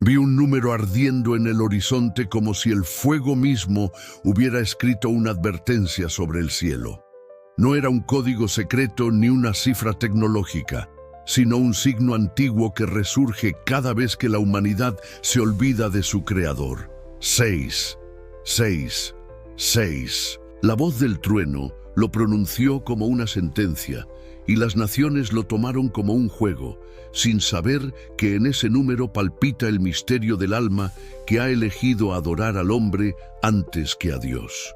Vi un número ardiendo en el horizonte como si el fuego mismo hubiera escrito una advertencia sobre el cielo. No era un código secreto ni una cifra tecnológica, sino un signo antiguo que resurge cada vez que la humanidad se olvida de su creador. 6, 6, 6. La voz del trueno lo pronunció como una sentencia, y las naciones lo tomaron como un juego, sin saber que en ese número palpita el misterio del alma que ha elegido adorar al hombre antes que a Dios.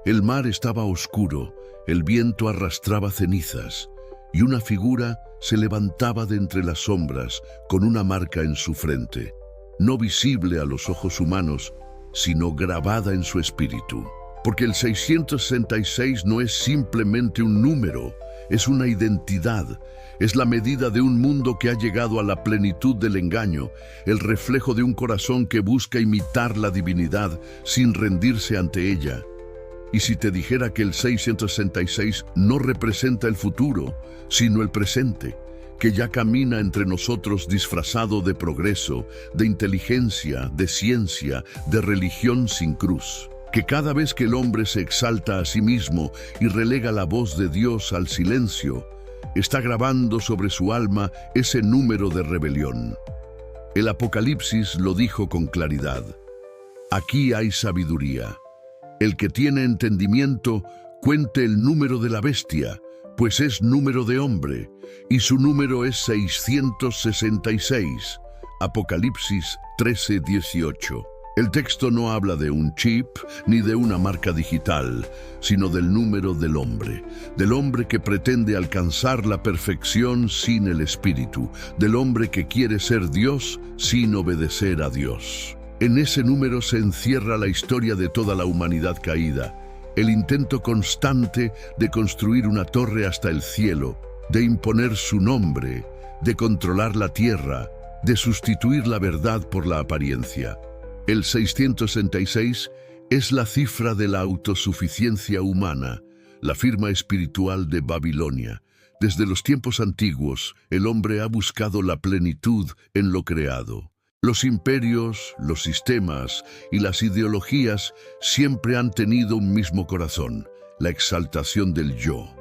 El mar estaba oscuro, el viento arrastraba cenizas, y una figura se levantaba de entre las sombras con una marca en su frente, no visible a los ojos humanos, sino grabada en su espíritu. Porque el 666 no es simplemente un número, es una identidad, es la medida de un mundo que ha llegado a la plenitud del engaño, el reflejo de un corazón que busca imitar la divinidad sin rendirse ante ella. Y si te dijera que el 666 no representa el futuro, sino el presente, que ya camina entre nosotros disfrazado de progreso, de inteligencia, de ciencia, de religión sin cruz. Que cada vez que el hombre se exalta a sí mismo y relega la voz de Dios al silencio, está grabando sobre su alma ese número de rebelión. El Apocalipsis lo dijo con claridad. Aquí hay sabiduría. El que tiene entendimiento, cuente el número de la bestia, pues es número de hombre, y su número es 666. Apocalipsis 13:18. El texto no habla de un chip ni de una marca digital, sino del número del hombre que pretende alcanzar la perfección sin el espíritu, del hombre que quiere ser Dios sin obedecer a Dios. En ese número se encierra la historia de toda la humanidad caída, el intento constante de construir una torre hasta el cielo, de imponer su nombre, de controlar la tierra, de sustituir la verdad por la apariencia. El 666 es la cifra de la autosuficiencia humana, la firma espiritual de Babilonia. Desde los tiempos antiguos, el hombre ha buscado la plenitud en lo creado. Los imperios, los sistemas y las ideologías siempre han tenido un mismo corazón, la exaltación del yo.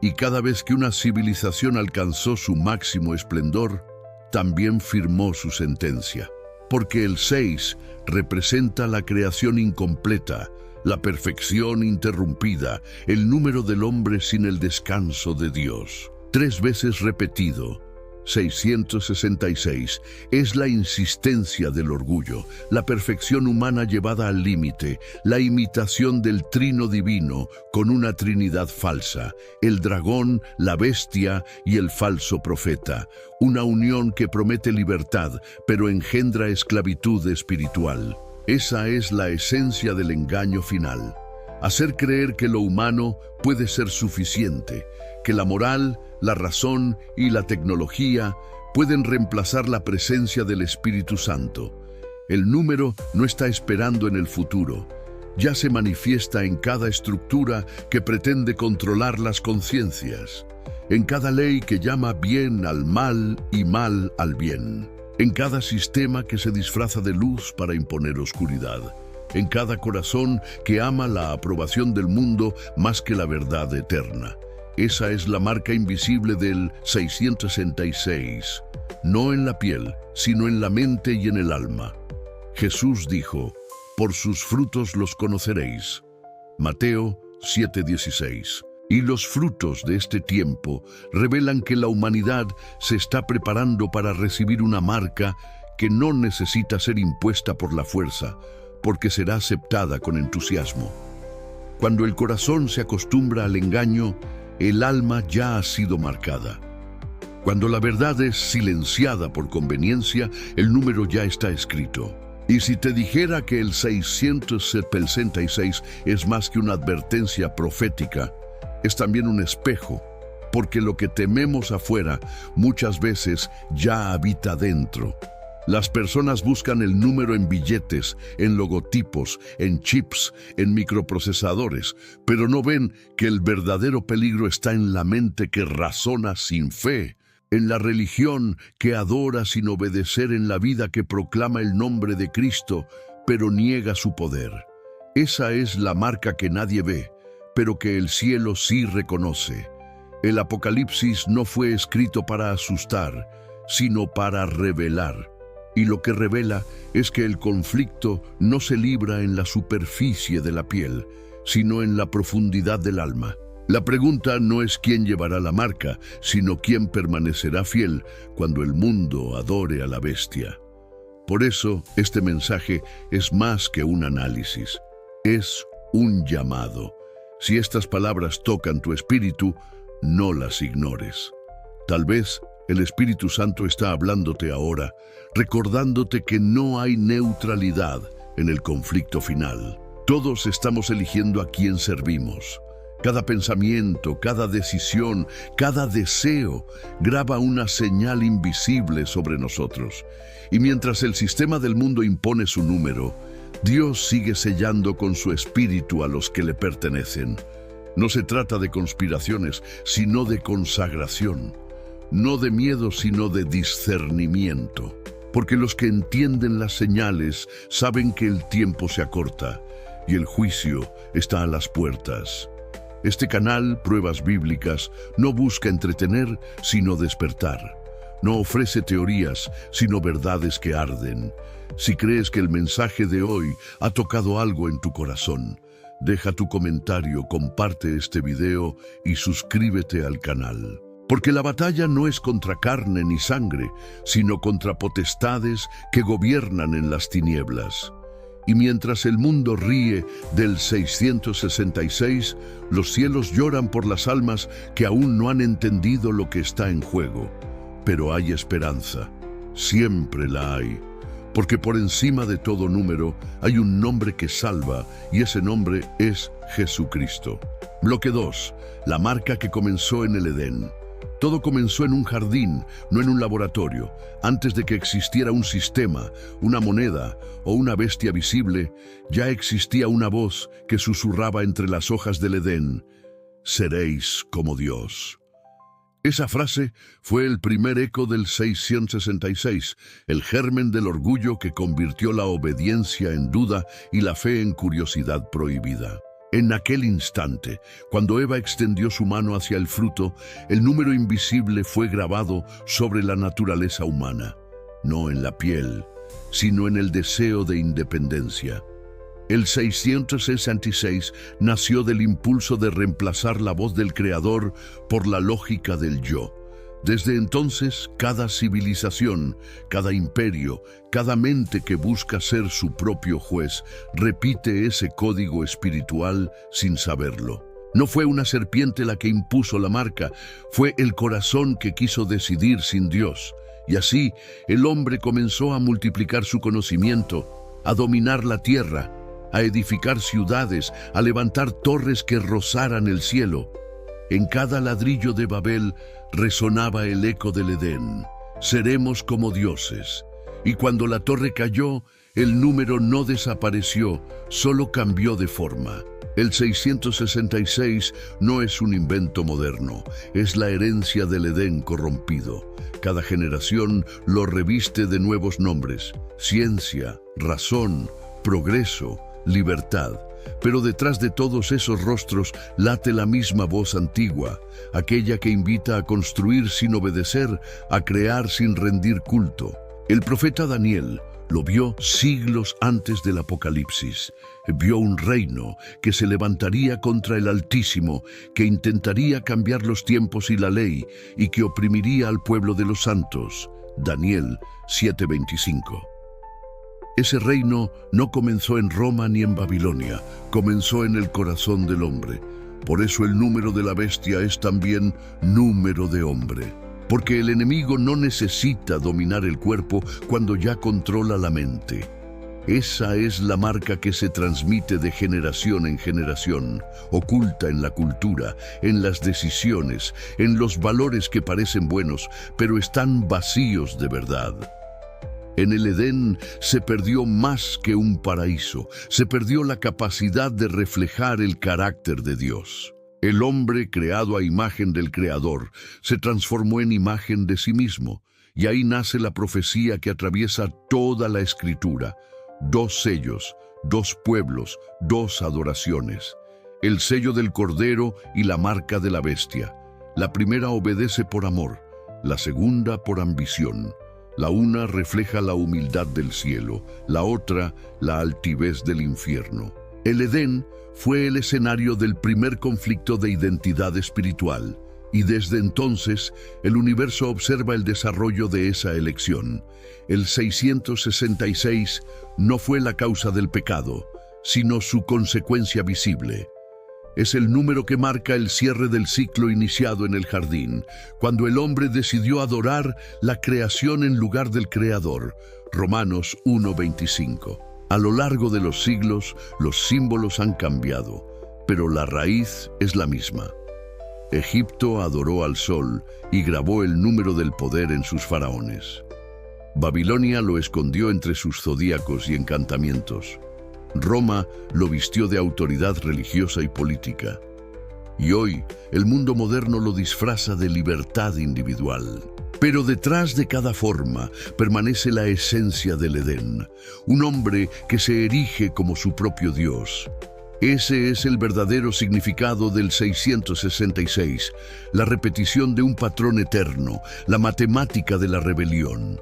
Y cada vez que una civilización alcanzó su máximo esplendor, también firmó su sentencia. Porque el 6 representa la creación incompleta, la perfección interrumpida, el número del hombre sin el descanso de Dios. 3 veces repetido, 666, es la insistencia del orgullo, la perfección humana llevada al límite, la imitación del trino divino con una trinidad falsa, el dragón, la bestia y el falso profeta, una unión que promete libertad, pero engendra esclavitud espiritual. Esa es la esencia del engaño final. Hacer creer que lo humano puede ser suficiente, que la moral, la razón y la tecnología pueden reemplazar la presencia del Espíritu Santo. El número no está esperando en el futuro, ya se manifiesta en cada estructura que pretende controlar las conciencias, en cada ley que llama bien al mal y mal al bien, en cada sistema que se disfraza de luz para imponer oscuridad, en cada corazón que ama la aprobación del mundo más que la verdad eterna. Esa es la marca invisible del 666, no en la piel, sino en la mente y en el alma. Jesús dijo, por sus frutos los conoceréis. Mateo 7:16. Y los frutos de este tiempo revelan que la humanidad se está preparando para recibir una marca que no necesita ser impuesta por la fuerza, porque será aceptada con entusiasmo. Cuando el corazón se acostumbra al engaño, el alma ya ha sido marcada. Cuando la verdad es silenciada por conveniencia, el número ya está escrito. Y si te dijera que el 666 es más que una advertencia profética, es también un espejo, porque lo que tememos afuera muchas veces ya habita dentro. Las personas buscan el número en billetes, en logotipos, en chips, en microprocesadores, pero no ven que el verdadero peligro está en la mente que razona sin fe, en la religión que adora sin obedecer, en la vida que proclama el nombre de Cristo, pero niega su poder. Esa es la marca que nadie ve, pero que el cielo sí reconoce. El Apocalipsis no fue escrito para asustar, sino para revelar. Y lo que revela es que el conflicto no se libra en la superficie de la piel, sino en la profundidad del alma. La pregunta no es quién llevará la marca, sino quién permanecerá fiel cuando el mundo adore a la bestia. Por eso, este mensaje es más que un análisis, es un llamado. Si estas palabras tocan tu espíritu, no las ignores. Tal vez el Espíritu Santo está hablándote ahora, recordándote que no hay neutralidad en el conflicto final. Todos estamos eligiendo a quién servimos. Cada pensamiento, cada decisión, cada deseo graba una señal invisible sobre nosotros. Y mientras el sistema del mundo impone su número, Dios sigue sellando con su espíritu a los que le pertenecen. No se trata de conspiraciones, sino de consagración. No de miedo, sino de discernimiento. Porque los que entienden las señales saben que el tiempo se acorta y el juicio está a las puertas. Este canal, Pruebas Bíblicas, no busca entretener, sino despertar. No ofrece teorías, sino verdades que arden. Si crees que el mensaje de hoy ha tocado algo en tu corazón, deja tu comentario, comparte este video y suscríbete al canal. Porque la batalla no es contra carne ni sangre, sino contra potestades que gobiernan en las tinieblas. Y mientras el mundo ríe del 666, los cielos lloran por las almas que aún no han entendido lo que está en juego. Pero hay esperanza, siempre la hay, porque por encima de todo número hay un nombre que salva, y ese nombre es Jesucristo. Bloque 2. La marca que comenzó en el Edén. Todo comenzó en un jardín, no en un laboratorio. Antes de que existiera un sistema, una moneda o una bestia visible, ya existía una voz que susurraba entre las hojas del Edén: «Seréis como Dios». Esa frase fue el primer eco del 666, el germen del orgullo que convirtió la obediencia en duda y la fe en curiosidad prohibida. En aquel instante, cuando Eva extendió su mano hacia el fruto, el número invisible fue grabado sobre la naturaleza humana, no en la piel, sino en el deseo de independencia. El 666 nació del impulso de reemplazar la voz del Creador por la lógica del yo. Desde entonces, cada civilización, cada imperio, cada mente que busca ser su propio juez, repite ese código espiritual sin saberlo. No fue una serpiente la que impuso la marca, fue el corazón que quiso decidir sin Dios. Y así, el hombre comenzó a multiplicar su conocimiento, a dominar la tierra, a edificar ciudades, a levantar torres que rozaran el cielo. En cada ladrillo de Babel resonaba el eco del Edén: «Seremos como dioses». Y cuando la torre cayó, el número no desapareció, solo cambió de forma. El 666 no es un invento moderno, es la herencia del Edén corrompido. Cada generación lo reviste de nuevos nombres: ciencia, razón, progreso, libertad. Pero detrás de todos esos rostros late la misma voz antigua, aquella que invita a construir sin obedecer, a crear sin rendir culto. El profeta Daniel lo vio siglos antes del Apocalipsis. Vio un reino que se levantaría contra el Altísimo, que intentaría cambiar los tiempos y la ley, y que oprimiría al pueblo de los santos. Daniel 7:25. Ese reino no comenzó en Roma ni en Babilonia, comenzó en el corazón del hombre. Por eso el número de la bestia es también número de hombre. Porque el enemigo no necesita dominar el cuerpo cuando ya controla la mente. Esa es la marca que se transmite de generación en generación, oculta en la cultura, en las decisiones, en los valores que parecen buenos, pero están vacíos de verdad. En el Edén se perdió más que un paraíso, se perdió la capacidad de reflejar el carácter de Dios. El hombre, creado a imagen del Creador, se transformó en imagen de sí mismo, y ahí nace la profecía que atraviesa toda la Escritura. Dos sellos, dos pueblos, dos adoraciones. El sello del Cordero y la marca de la bestia. La primera obedece por amor, la segunda por ambición. La una refleja la humildad del cielo, la otra la altivez del infierno. El Edén fue el escenario del primer conflicto de identidad espiritual, y desde entonces el universo observa el desarrollo de esa elección. El 666 no fue la causa del pecado, sino su consecuencia visible. Es el número que marca el cierre del ciclo iniciado en el jardín, cuando el hombre decidió adorar la creación en lugar del Creador. Romanos 1:25. A lo largo de los siglos, los símbolos han cambiado, pero la raíz es la misma. Egipto adoró al sol y grabó el número del poder en sus faraones. Babilonia lo escondió entre sus zodíacos y encantamientos. Roma lo vistió de autoridad religiosa y política. Y hoy, el mundo moderno lo disfraza de libertad individual. Pero detrás de cada forma permanece la esencia del Edén, un hombre que se erige como su propio Dios. Ese es el verdadero significado del 666, la repetición de un patrón eterno, la matemática de la rebelión.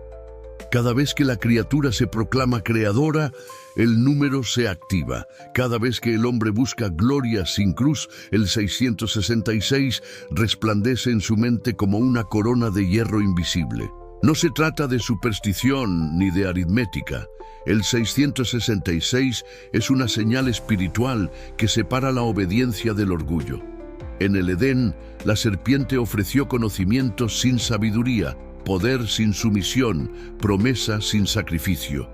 Cada vez que la criatura se proclama creadora, el número se activa. Cada vez que el hombre busca gloria sin cruz, el 666 resplandece en su mente como una corona de hierro invisible. No se trata de superstición ni de aritmética. El 666 es una señal espiritual que separa la obediencia del orgullo. En el Edén, la serpiente ofreció conocimiento sin sabiduría, poder sin sumisión, promesa sin sacrificio.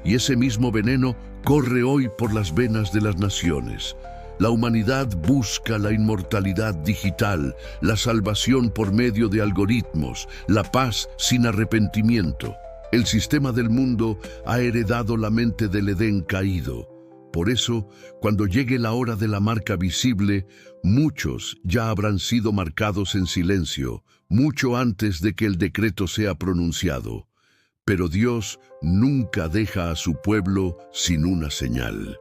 Y ese mismo veneno corre hoy por las venas de las naciones. La humanidad busca la inmortalidad digital, la salvación por medio de algoritmos, la paz sin arrepentimiento. El sistema del mundo ha heredado la mente del Edén caído. Por eso, cuando llegue la hora de la marca visible, muchos ya habrán sido marcados en silencio, mucho antes de que el decreto sea pronunciado. Pero Dios nunca deja a su pueblo sin una señal.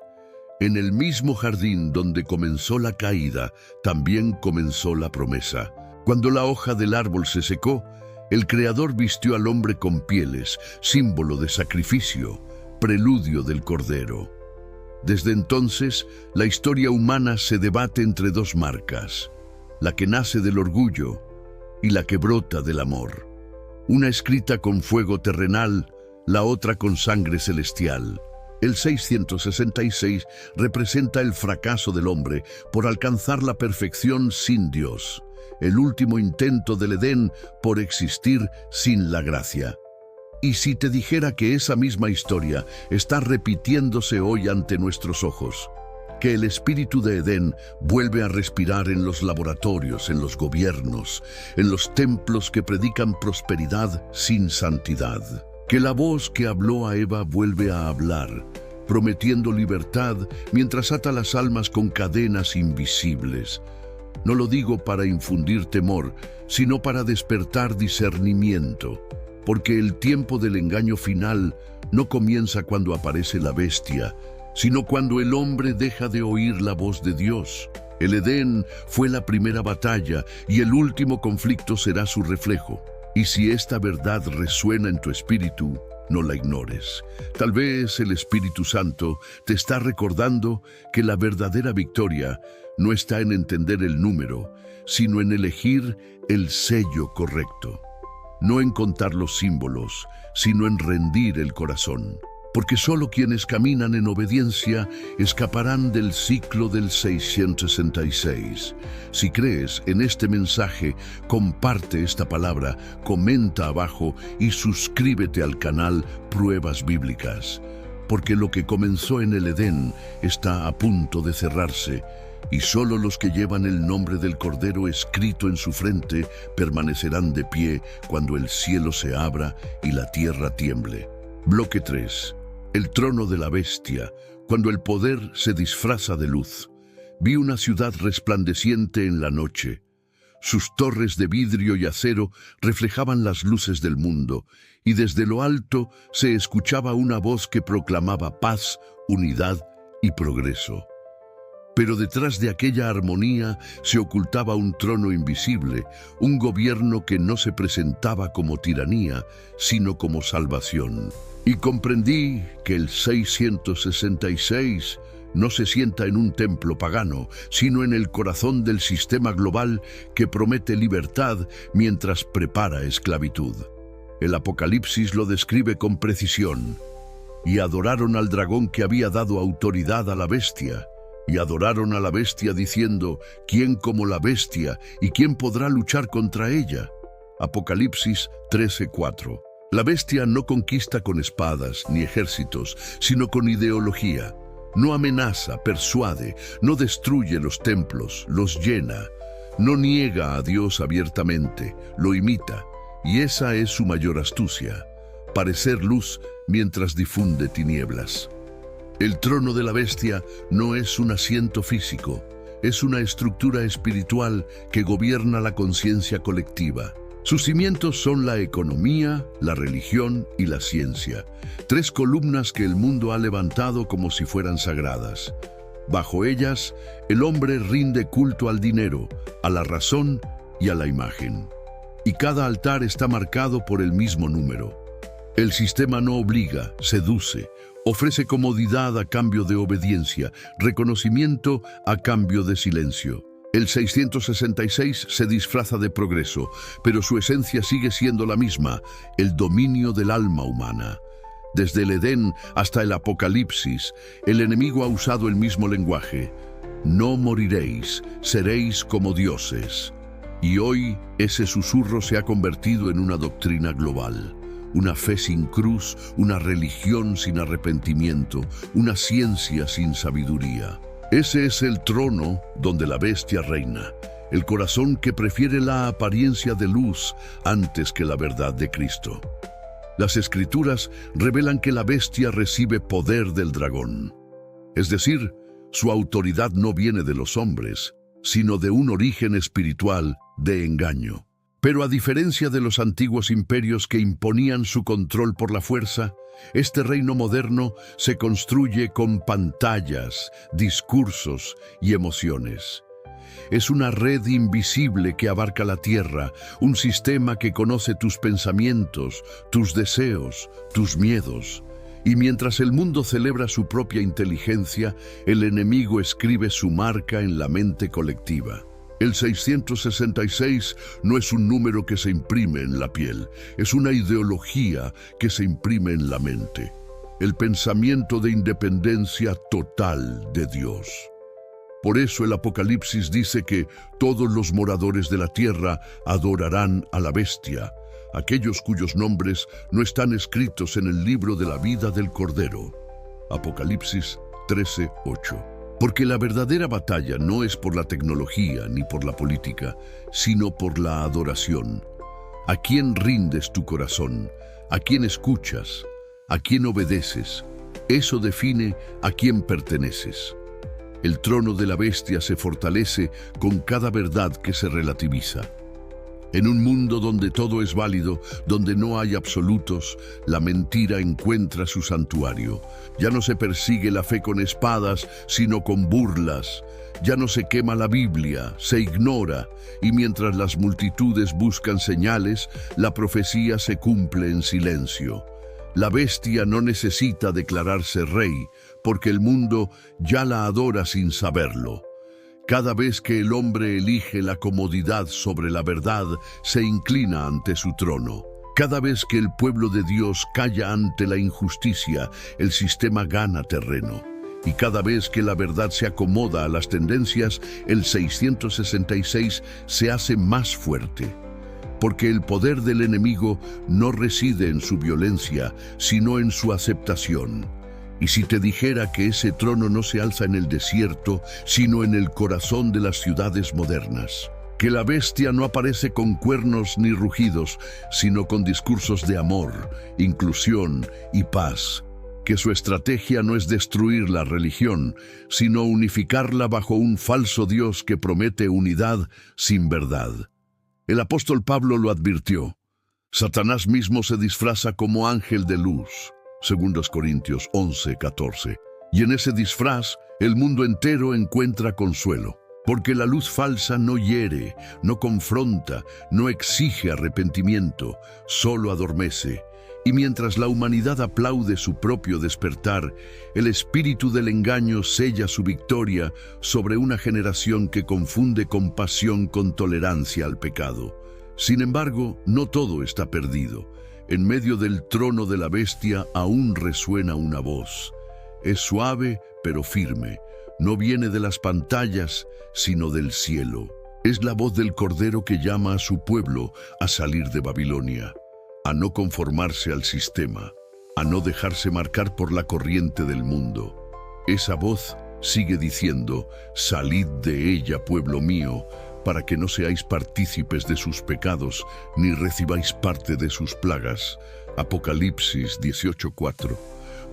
En el mismo jardín donde comenzó la caída, también comenzó la promesa. Cuando la hoja del árbol se secó, el Creador vistió al hombre con pieles, símbolo de sacrificio, preludio del Cordero. Desde entonces, la historia humana se debate entre dos marcas, la que nace del orgullo y la que brota del amor. Una escrita con fuego terrenal, la otra con sangre celestial. El 666 representa el fracaso del hombre por alcanzar la perfección sin Dios, el último intento del Edén por existir sin la gracia. Y si te dijera que esa misma historia está repitiéndose hoy ante nuestros ojos, que el espíritu de Edén vuelve a respirar en los laboratorios, en los gobiernos, en los templos que predican prosperidad sin santidad, que la voz que habló a Eva vuelve a hablar, prometiendo libertad mientras ata las almas con cadenas invisibles. No lo digo para infundir temor, sino para despertar discernimiento. Porque el tiempo del engaño final no comienza cuando aparece la bestia, sino cuando el hombre deja de oír la voz de Dios. El Edén fue la primera batalla y el último conflicto será su reflejo. Y si esta verdad resuena en tu espíritu, no la ignores. Tal vez el Espíritu Santo te está recordando que la verdadera victoria no está en entender el número, sino en elegir el sello correcto. No en contar los símbolos, sino en rendir el corazón. Porque solo quienes caminan en obediencia escaparán del ciclo del 666. Si crees en este mensaje, comparte esta palabra, comenta abajo y suscríbete al canal Pruebas Bíblicas. Porque lo que comenzó en el Edén está a punto de cerrarse. Y solo los que llevan el nombre del Cordero escrito en su frente permanecerán de pie cuando el cielo se abra y la tierra tiemble. Bloque 3. El trono de la bestia, cuando el poder se disfraza de luz. Vi una ciudad resplandeciente en la noche. Sus torres de vidrio y acero reflejaban las luces del mundo, y desde lo alto se escuchaba una voz que proclamaba paz, unidad y progreso. Pero detrás de aquella armonía se ocultaba un trono invisible, un gobierno que no se presentaba como tiranía, sino como salvación. Y comprendí que el 666 no se sienta en un templo pagano, sino en el corazón del sistema global que promete libertad mientras prepara esclavitud. El Apocalipsis lo describe con precisión. Y adoraron al dragón que había dado autoridad a la bestia. Y adoraron a la bestia diciendo, ¿quién como la bestia y quién podrá luchar contra ella? Apocalipsis 13:4. La bestia no conquista con espadas ni ejércitos, sino con ideología. No amenaza, persuade, no destruye los templos, los llena. No niega a Dios abiertamente, lo imita, y esa es su mayor astucia, parecer luz mientras difunde tinieblas. El trono de la bestia no es un asiento físico, es una estructura espiritual que gobierna la conciencia colectiva. Sus cimientos son la economía, la religión y la ciencia, tres columnas que el mundo ha levantado como si fueran sagradas. Bajo ellas, el hombre rinde culto al dinero, a la razón y a la imagen. Y cada altar está marcado por el mismo número. El sistema no obliga, seduce, ofrece comodidad a cambio de obediencia, reconocimiento a cambio de silencio. El 666 se disfraza de progreso, pero su esencia sigue siendo la misma, el dominio del alma humana. Desde el Edén hasta el Apocalipsis, el enemigo ha usado el mismo lenguaje. No moriréis, seréis como dioses. Y hoy ese susurro se ha convertido en una doctrina global. Una fe sin cruz, una religión sin arrepentimiento, una ciencia sin sabiduría. Ese es el trono donde la bestia reina, el corazón que prefiere la apariencia de luz antes que la verdad de Cristo. Las Escrituras revelan que la bestia recibe poder del dragón. Es decir, su autoridad no viene de los hombres, sino de un origen espiritual de engaño. Pero a diferencia de los antiguos imperios que imponían su control por la fuerza, este reino moderno se construye con pantallas, discursos y emociones. Es una red invisible que abarca la tierra, un sistema que conoce tus pensamientos, tus deseos, tus miedos. Y mientras el mundo celebra su propia inteligencia, el enemigo escribe su marca en la mente colectiva. El 666 no es un número que se imprime en la piel, es una ideología que se imprime en la mente. El pensamiento de independencia total de Dios. Por eso el Apocalipsis dice que todos los moradores de la tierra adorarán a la bestia, aquellos cuyos nombres no están escritos en el libro de la vida del Cordero. Apocalipsis 13:8. Porque la verdadera batalla no es por la tecnología ni por la política, sino por la adoración. ¿A quién rindes tu corazón? ¿A quién escuchas? ¿A quién obedeces? Eso define a quién perteneces. El trono de la bestia se fortalece con cada verdad que se relativiza. En un mundo donde todo es válido, donde no hay absolutos, la mentira encuentra su santuario. Ya no se persigue la fe con espadas, sino con burlas. Ya no se quema la Biblia, se ignora, y mientras las multitudes buscan señales, la profecía se cumple en silencio. La bestia no necesita declararse rey, porque el mundo ya la adora sin saberlo. Cada vez que el hombre elige la comodidad sobre la verdad, se inclina ante su trono. Cada vez que el pueblo de Dios calla ante la injusticia, el sistema gana terreno. Y cada vez que la verdad se acomoda a las tendencias, el 666 se hace más fuerte. Porque el poder del enemigo no reside en su violencia, sino en su aceptación. Y si te dijera que ese trono no se alza en el desierto, sino en el corazón de las ciudades modernas, que la bestia no aparece con cuernos ni rugidos, sino con discursos de amor, inclusión y paz, que su estrategia no es destruir la religión, sino unificarla bajo un falso Dios que promete unidad sin verdad. El apóstol Pablo lo advirtió. Satanás mismo se disfraza como ángel de luz, 2 Corintios 11:14. Y en ese disfraz, el mundo entero encuentra consuelo. Porque la luz falsa no hiere, no confronta, no exige arrepentimiento, solo adormece. Y mientras la humanidad aplaude su propio despertar, el espíritu del engaño sella su victoria sobre una generación que confunde compasión con tolerancia al pecado. Sin embargo, no todo está perdido. En medio del trono de la bestia aún resuena una voz. Es suave, pero firme. No viene de las pantallas, sino del cielo. Es la voz del Cordero que llama a su pueblo a salir de Babilonia, a no conformarse al sistema, a no dejarse marcar por la corriente del mundo. Esa voz sigue diciendo: salid de ella, pueblo mío, para que no seáis partícipes de sus pecados, ni recibáis parte de sus plagas. Apocalipsis 18:4.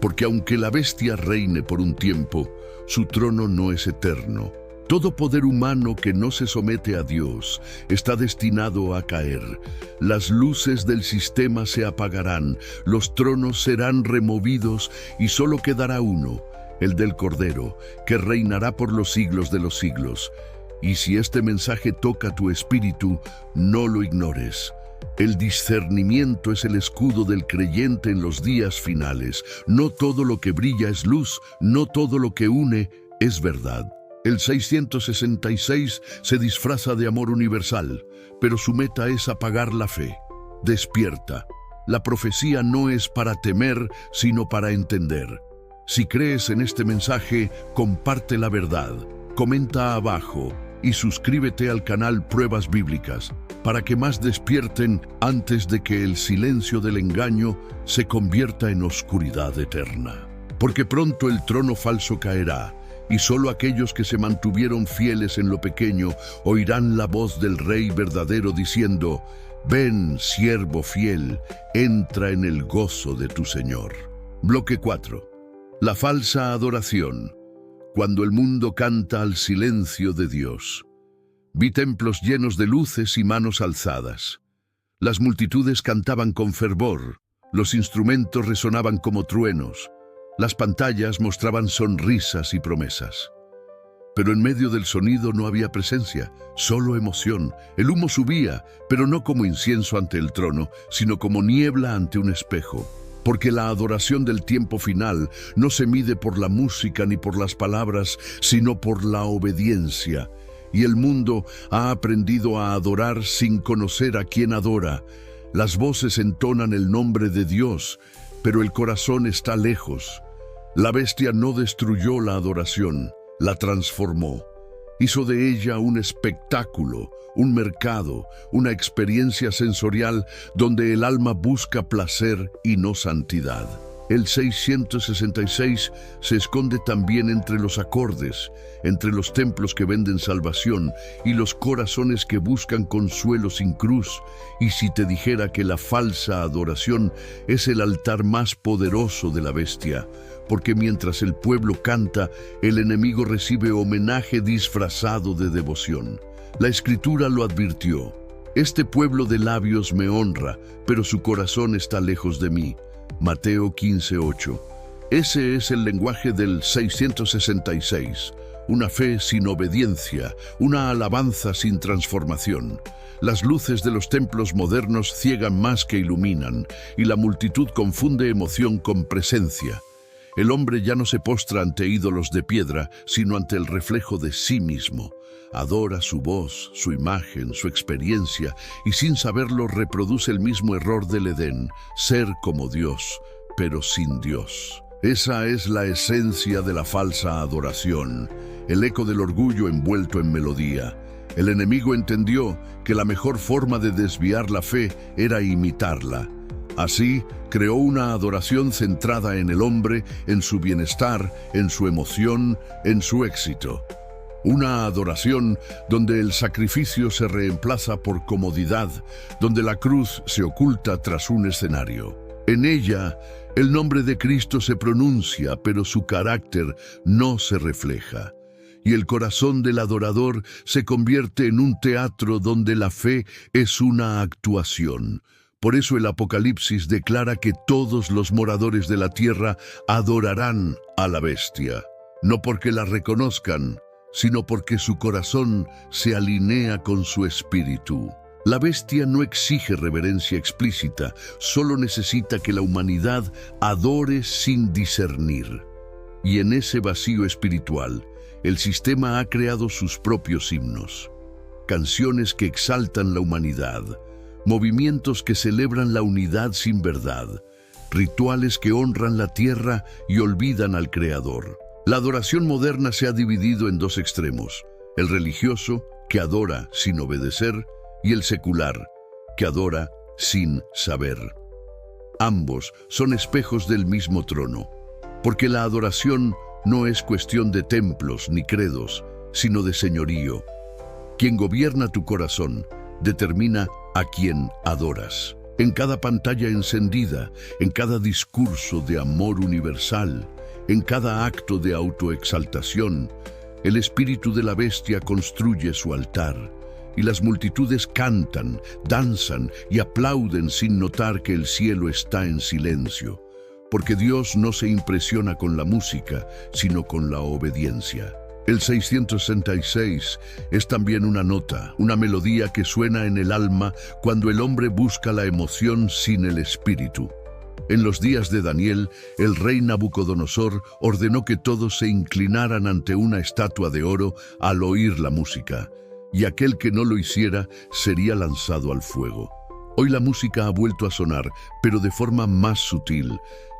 Porque aunque la bestia reine por un tiempo, su trono no es eterno. Todo poder humano que no se somete a Dios está destinado a caer. Las luces del sistema se apagarán, los tronos serán removidos y solo quedará uno, el del Cordero, que reinará por los siglos de los siglos. Y si este mensaje toca tu espíritu, no lo ignores. El discernimiento es el escudo del creyente en los días finales. No todo lo que brilla es luz, no todo lo que une es verdad. El 666 se disfraza de amor universal, pero su meta es apagar la fe. Despierta. La profecía no es para temer, sino para entender. Si crees en este mensaje, comparte la verdad, comenta abajo y suscríbete al canal Pruebas Bíblicas para que más despierten antes de que el silencio del engaño se convierta en oscuridad eterna. Porque pronto el trono falso caerá, y solo aquellos que se mantuvieron fieles en lo pequeño oirán la voz del Rey verdadero diciendo: ven, siervo fiel, entra en el gozo de tu Señor. Bloque 4. La falsa adoración. Cuando el mundo canta al silencio de Dios. Vi templos llenos de luces y manos alzadas. Las multitudes cantaban con fervor, los instrumentos resonaban como truenos, las pantallas mostraban sonrisas y promesas. Pero en medio del sonido no había presencia, solo emoción. El humo subía, pero no como incienso ante el trono, sino como niebla ante un espejo. Porque la adoración del tiempo final no se mide por la música ni por las palabras, sino por la obediencia. Y el mundo ha aprendido a adorar sin conocer a quien adora. Las voces entonan el nombre de Dios, pero el corazón está lejos. La bestia no destruyó la adoración, la transformó. Hizo de ella un espectáculo, un mercado, una experiencia sensorial donde el alma busca placer y no santidad. El 666 se esconde también entre los acordes, entre los templos que venden salvación y los corazones que buscan consuelo sin cruz. Y si te dijera que la falsa adoración es el altar más poderoso de la bestia, porque mientras el pueblo canta, el enemigo recibe homenaje disfrazado de devoción. La Escritura lo advirtió: este pueblo de labios me honra, pero su corazón está lejos de mí. Mateo 15:8. Ese es el lenguaje del 666, una fe sin obediencia, una alabanza sin transformación. Las luces de los templos modernos ciegan más que iluminan, y la multitud confunde emoción con presencia. El hombre ya no se postra ante ídolos de piedra, sino ante el reflejo de sí mismo. Adora su voz, su imagen, su experiencia, y sin saberlo reproduce el mismo error del Edén, ser como Dios, pero sin Dios. Esa es la esencia de la falsa adoración, el eco del orgullo envuelto en melodía. El enemigo entendió que la mejor forma de desviar la fe era imitarla. Así, creó una adoración centrada en el hombre, en su bienestar, en su emoción, en su éxito. Una adoración donde el sacrificio se reemplaza por comodidad, donde la cruz se oculta tras un escenario. En ella, el nombre de Cristo se pronuncia, pero su carácter no se refleja. Y el corazón del adorador se convierte en un teatro donde la fe es una actuación. Por eso el Apocalipsis declara que todos los moradores de la tierra adorarán a la bestia, no porque la reconozcan, sino porque su corazón se alinea con su espíritu. La bestia no exige reverencia explícita, solo necesita que la humanidad adore sin discernir. Y en ese vacío espiritual, el sistema ha creado sus propios himnos, canciones que exaltan la humanidad, movimientos que celebran la unidad sin verdad, rituales que honran la tierra y olvidan al Creador. La adoración moderna se ha dividido en dos extremos: el religioso, que adora sin obedecer, y el secular, que adora sin saber. Ambos son espejos del mismo trono, porque la adoración no es cuestión de templos ni credos, sino de señorío. Quien gobierna tu corazón determina a quien adoras. En cada pantalla encendida, en cada discurso de amor universal, en cada acto de autoexaltación, el espíritu de la bestia construye su altar, y las multitudes cantan, danzan y aplauden sin notar que el cielo está en silencio, porque Dios no se impresiona con la música, sino con la obediencia. El 666 es también una nota, una melodía que suena en el alma cuando el hombre busca la emoción sin el espíritu. En los días de Daniel, el rey Nabucodonosor ordenó que todos se inclinaran ante una estatua de oro al oír la música, y aquel que no lo hiciera sería lanzado al fuego. Hoy la música ha vuelto a sonar, pero de forma más sutil.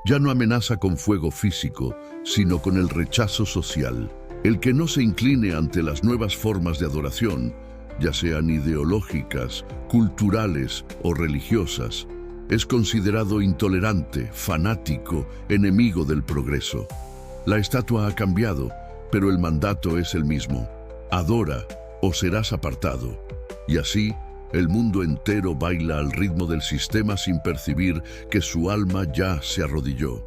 Ya no amenaza con fuego físico, sino con el rechazo social. El que no se incline ante las nuevas formas de adoración, ya sean ideológicas, culturales o religiosas, es considerado intolerante, fanático, enemigo del progreso. La estatua ha cambiado, pero el mandato es el mismo: adora o serás apartado. Y así, el mundo entero baila al ritmo del sistema sin percibir que su alma ya se arrodilló.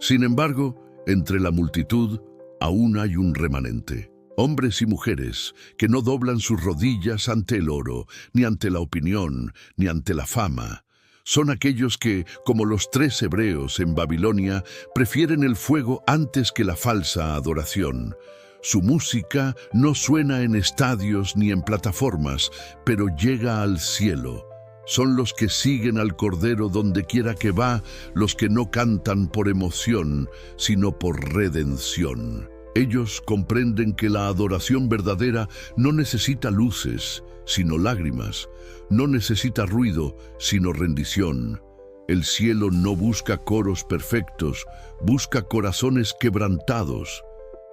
Sin embargo, entre la multitud, aún hay un remanente. Hombres y mujeres que no doblan sus rodillas ante el oro, ni ante la opinión, ni ante la fama. Son aquellos que, como los 3 hebreos en Babilonia, prefieren el fuego antes que la falsa adoración. Su música no suena en estadios ni en plataformas, pero llega al cielo. Son los que siguen al Cordero donde quiera que va, los que no cantan por emoción, sino por redención. Ellos comprenden que la adoración verdadera no necesita luces, sino lágrimas. No necesita ruido, sino rendición. El cielo no busca coros perfectos, busca corazones quebrantados.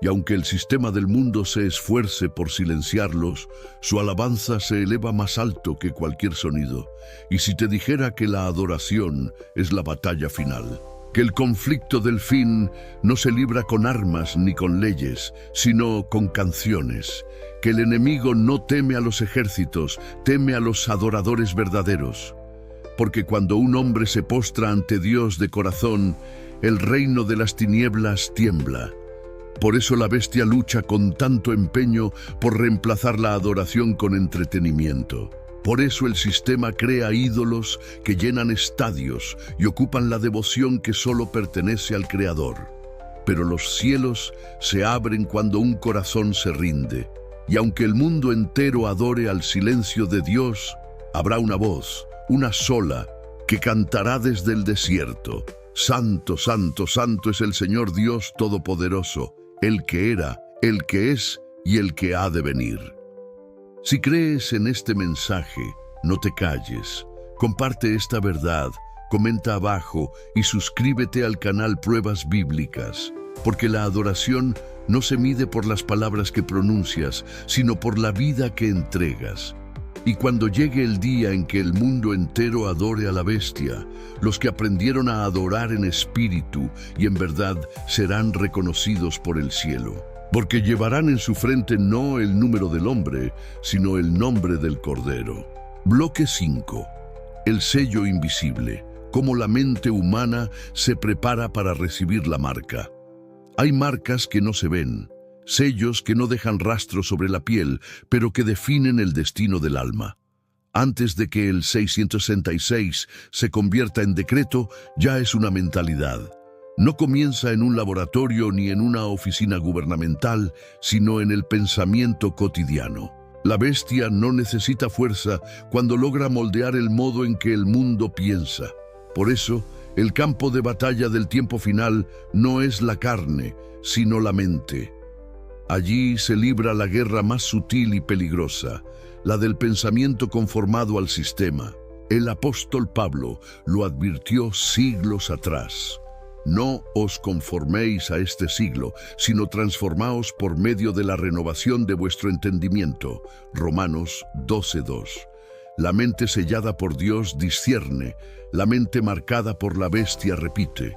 Y aunque el sistema del mundo se esfuerce por silenciarlos, su alabanza se eleva más alto que cualquier sonido. Y si te dijera que la adoración es la batalla final, que el conflicto del fin no se libra con armas ni con leyes, sino con canciones, que el enemigo no teme a los ejércitos, teme a los adoradores verdaderos. Porque cuando un hombre se postra ante Dios de corazón, el reino de las tinieblas tiembla. Por eso la bestia lucha con tanto empeño por reemplazar la adoración con entretenimiento. Por eso el sistema crea ídolos que llenan estadios y ocupan la devoción que solo pertenece al Creador. Pero los cielos se abren cuando un corazón se rinde. Y aunque el mundo entero adore al silencio de Dios, habrá una voz, una sola, que cantará desde el desierto: Santo, santo, santo es el Señor Dios Todopoderoso, el que era, el que es y el que ha de venir. Si crees en este mensaje, no te calles. Comparte esta verdad, comenta abajo y suscríbete al canal Pruebas Bíblicas, porque la adoración no se mide por las palabras que pronuncias, sino por la vida que entregas. Y cuando llegue el día en que el mundo entero adore a la bestia, los que aprendieron a adorar en espíritu y en verdad serán reconocidos por el cielo, porque llevarán en su frente no el número del hombre, sino el nombre del Cordero. Bloque 5. El sello invisible. cómo la mente humana se prepara para recibir la marca. Hay marcas que no se ven, sellos que no dejan rastro sobre la piel, pero que definen el destino del alma. Antes de que el 666 se convierta en decreto, ya es una mentalidad. No comienza en un laboratorio ni en una oficina gubernamental, sino en el pensamiento cotidiano. La bestia no necesita fuerza cuando logra moldear el modo en que el mundo piensa. Por eso, el campo de batalla del tiempo final no es la carne, sino la mente. Allí se libra la guerra más sutil y peligrosa, la del pensamiento conformado al sistema. El apóstol Pablo lo advirtió siglos atrás. No os conforméis a este siglo, sino transformaos por medio de la renovación de vuestro entendimiento. Romanos 12:2. La mente sellada por Dios discierne, la mente marcada por la bestia repite.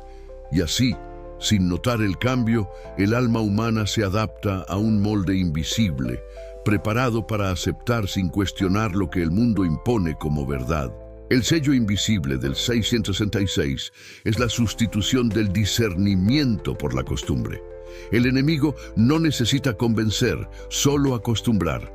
Y así, sin notar el cambio, el alma humana se adapta a un molde invisible, preparado para aceptar sin cuestionar lo que el mundo impone como verdad. El sello invisible del 666 es la sustitución del discernimiento por la costumbre. El enemigo no necesita convencer, solo acostumbrar.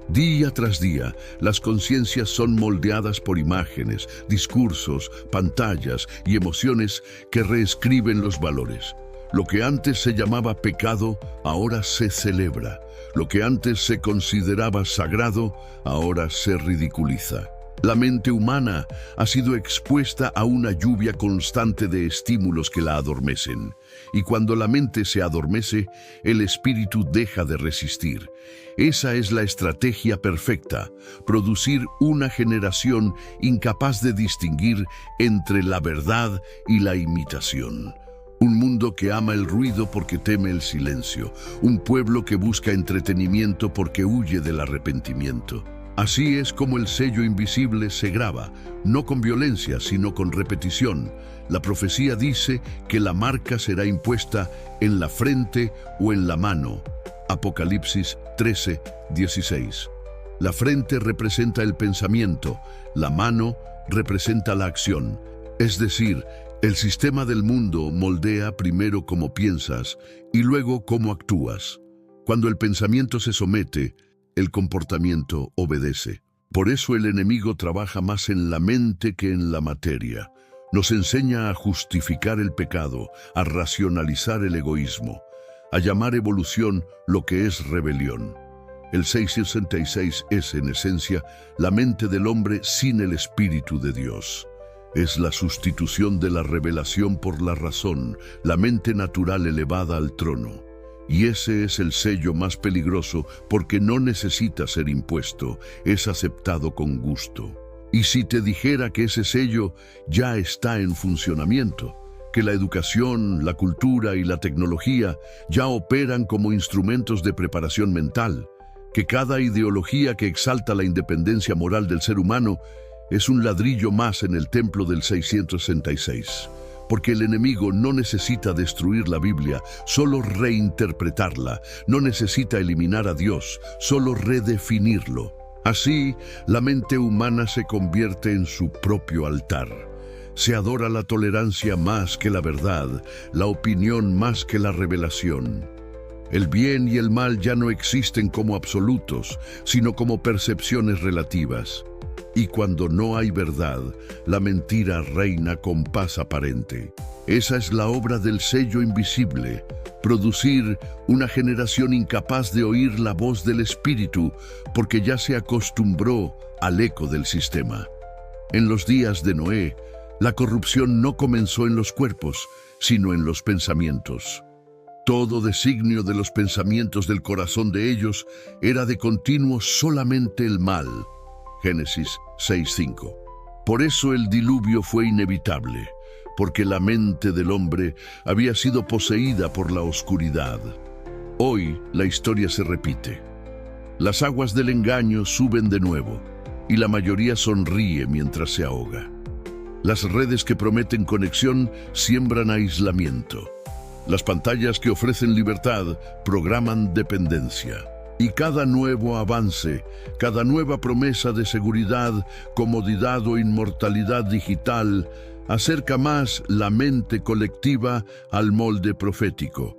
Día tras día, las conciencias son moldeadas por imágenes, discursos, pantallas y emociones que reescriben los valores. Lo que antes se llamaba pecado, ahora se celebra. Lo que antes se consideraba sagrado, ahora se ridiculiza. La mente humana ha sido expuesta a una lluvia constante de estímulos que la adormecen. Y cuando la mente se adormece, el espíritu deja de resistir. Esa es la estrategia perfecta: producir una generación incapaz de distinguir entre la verdad y la imitación. Un mundo que ama el ruido porque teme el silencio. Un pueblo que busca entretenimiento porque huye del arrepentimiento. Así es como el sello invisible se graba, no con violencia, sino con repetición. La profecía dice que la marca será impuesta en la frente o en la mano. Apocalipsis 13:16. La frente representa el pensamiento, la mano representa la acción. Es decir, el sistema del mundo moldea primero cómo piensas y luego cómo actúas. Cuando el pensamiento se somete, el comportamiento obedece. Por eso el enemigo trabaja más en la mente que en la materia. Nos enseña a justificar el pecado, a racionalizar el egoísmo, a llamar evolución lo que es rebelión. El 666 es, en esencia, la mente del hombre sin el Espíritu de Dios. Es la sustitución de la revelación por la razón, la mente natural elevada al trono. Y ese es el sello más peligroso porque no necesita ser impuesto, es aceptado con gusto. Y si te dijera que ese sello ya está en funcionamiento, que la educación, la cultura y la tecnología ya operan como instrumentos de preparación mental, que cada ideología que exalta la independencia moral del ser humano es un ladrillo más en el templo del 666. Porque el enemigo no necesita destruir la Biblia, solo reinterpretarla. No necesita eliminar a Dios, solo redefinirlo. Así, la mente humana se convierte en su propio altar. Se adora la tolerancia más que la verdad, la opinión más que la revelación. El bien y el mal ya no existen como absolutos, sino como percepciones relativas. Y cuando no hay verdad, la mentira reina con paz aparente. Esa es la obra del sello invisible: producir una generación incapaz de oír la voz del Espíritu, porque ya se acostumbró al eco del sistema. En los días de Noé, la corrupción no comenzó en los cuerpos, sino en los pensamientos. Todo designio de los pensamientos del corazón de ellos era de continuo solamente el mal. Génesis 6:5. Por eso el diluvio fue inevitable, porque la mente del hombre había sido poseída por la oscuridad. Hoy la historia se repite. Las aguas del engaño suben de nuevo, y la mayoría sonríe mientras se ahoga. Las redes que prometen conexión siembran aislamiento. Las pantallas que ofrecen libertad programan dependencia. Y cada nuevo avance, cada nueva promesa de seguridad, comodidad o inmortalidad digital acerca más la mente colectiva al molde profético.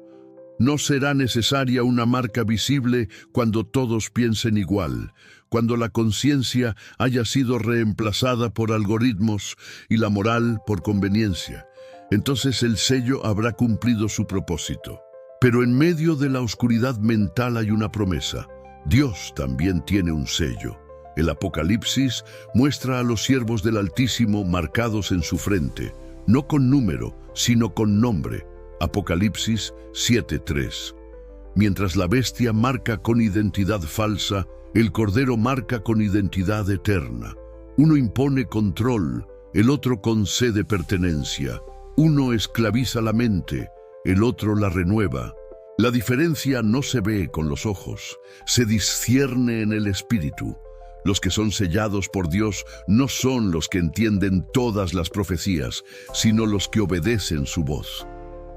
No será necesaria una marca visible cuando todos piensen igual, cuando la conciencia haya sido reemplazada por algoritmos y la moral por conveniencia. Entonces el sello habrá cumplido su propósito. Pero en medio de la oscuridad mental hay una promesa. Dios también tiene un sello. El Apocalipsis muestra a los siervos del Altísimo marcados en su frente, no con número, sino con nombre. Apocalipsis 7:3. Mientras la bestia marca con identidad falsa, el Cordero marca con identidad eterna. Uno impone control, el otro concede pertenencia. Uno esclaviza la mente, el otro la renueva. La diferencia no se ve con los ojos, se discierne en el espíritu. Los que son sellados por Dios no son los que entienden todas las profecías, sino los que obedecen su voz.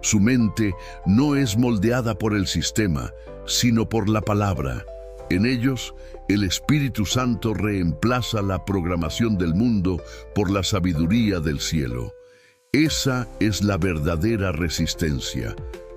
Su mente no es moldeada por el sistema, sino por la palabra. En ellos, el Espíritu Santo reemplaza la programación del mundo por la sabiduría del cielo. Esa es la verdadera resistencia,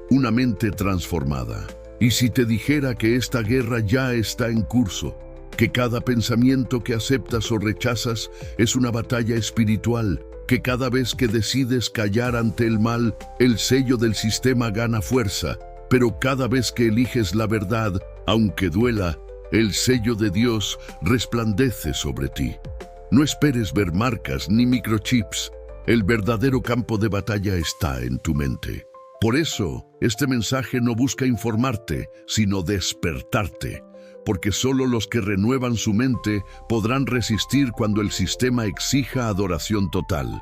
una mente transformada. Y si te dijera que esta guerra ya está en curso, que cada pensamiento que aceptas o rechazas es una batalla espiritual, que cada vez que decides callar ante el mal, el sello del sistema gana fuerza, pero cada vez que eliges la verdad, aunque duela, el sello de Dios resplandece sobre ti. No esperes ver marcas ni microchips. El verdadero campo de batalla está en tu mente. Por eso, este mensaje no busca informarte, sino despertarte, porque solo los que renuevan su mente podrán resistir cuando el sistema exija adoración total.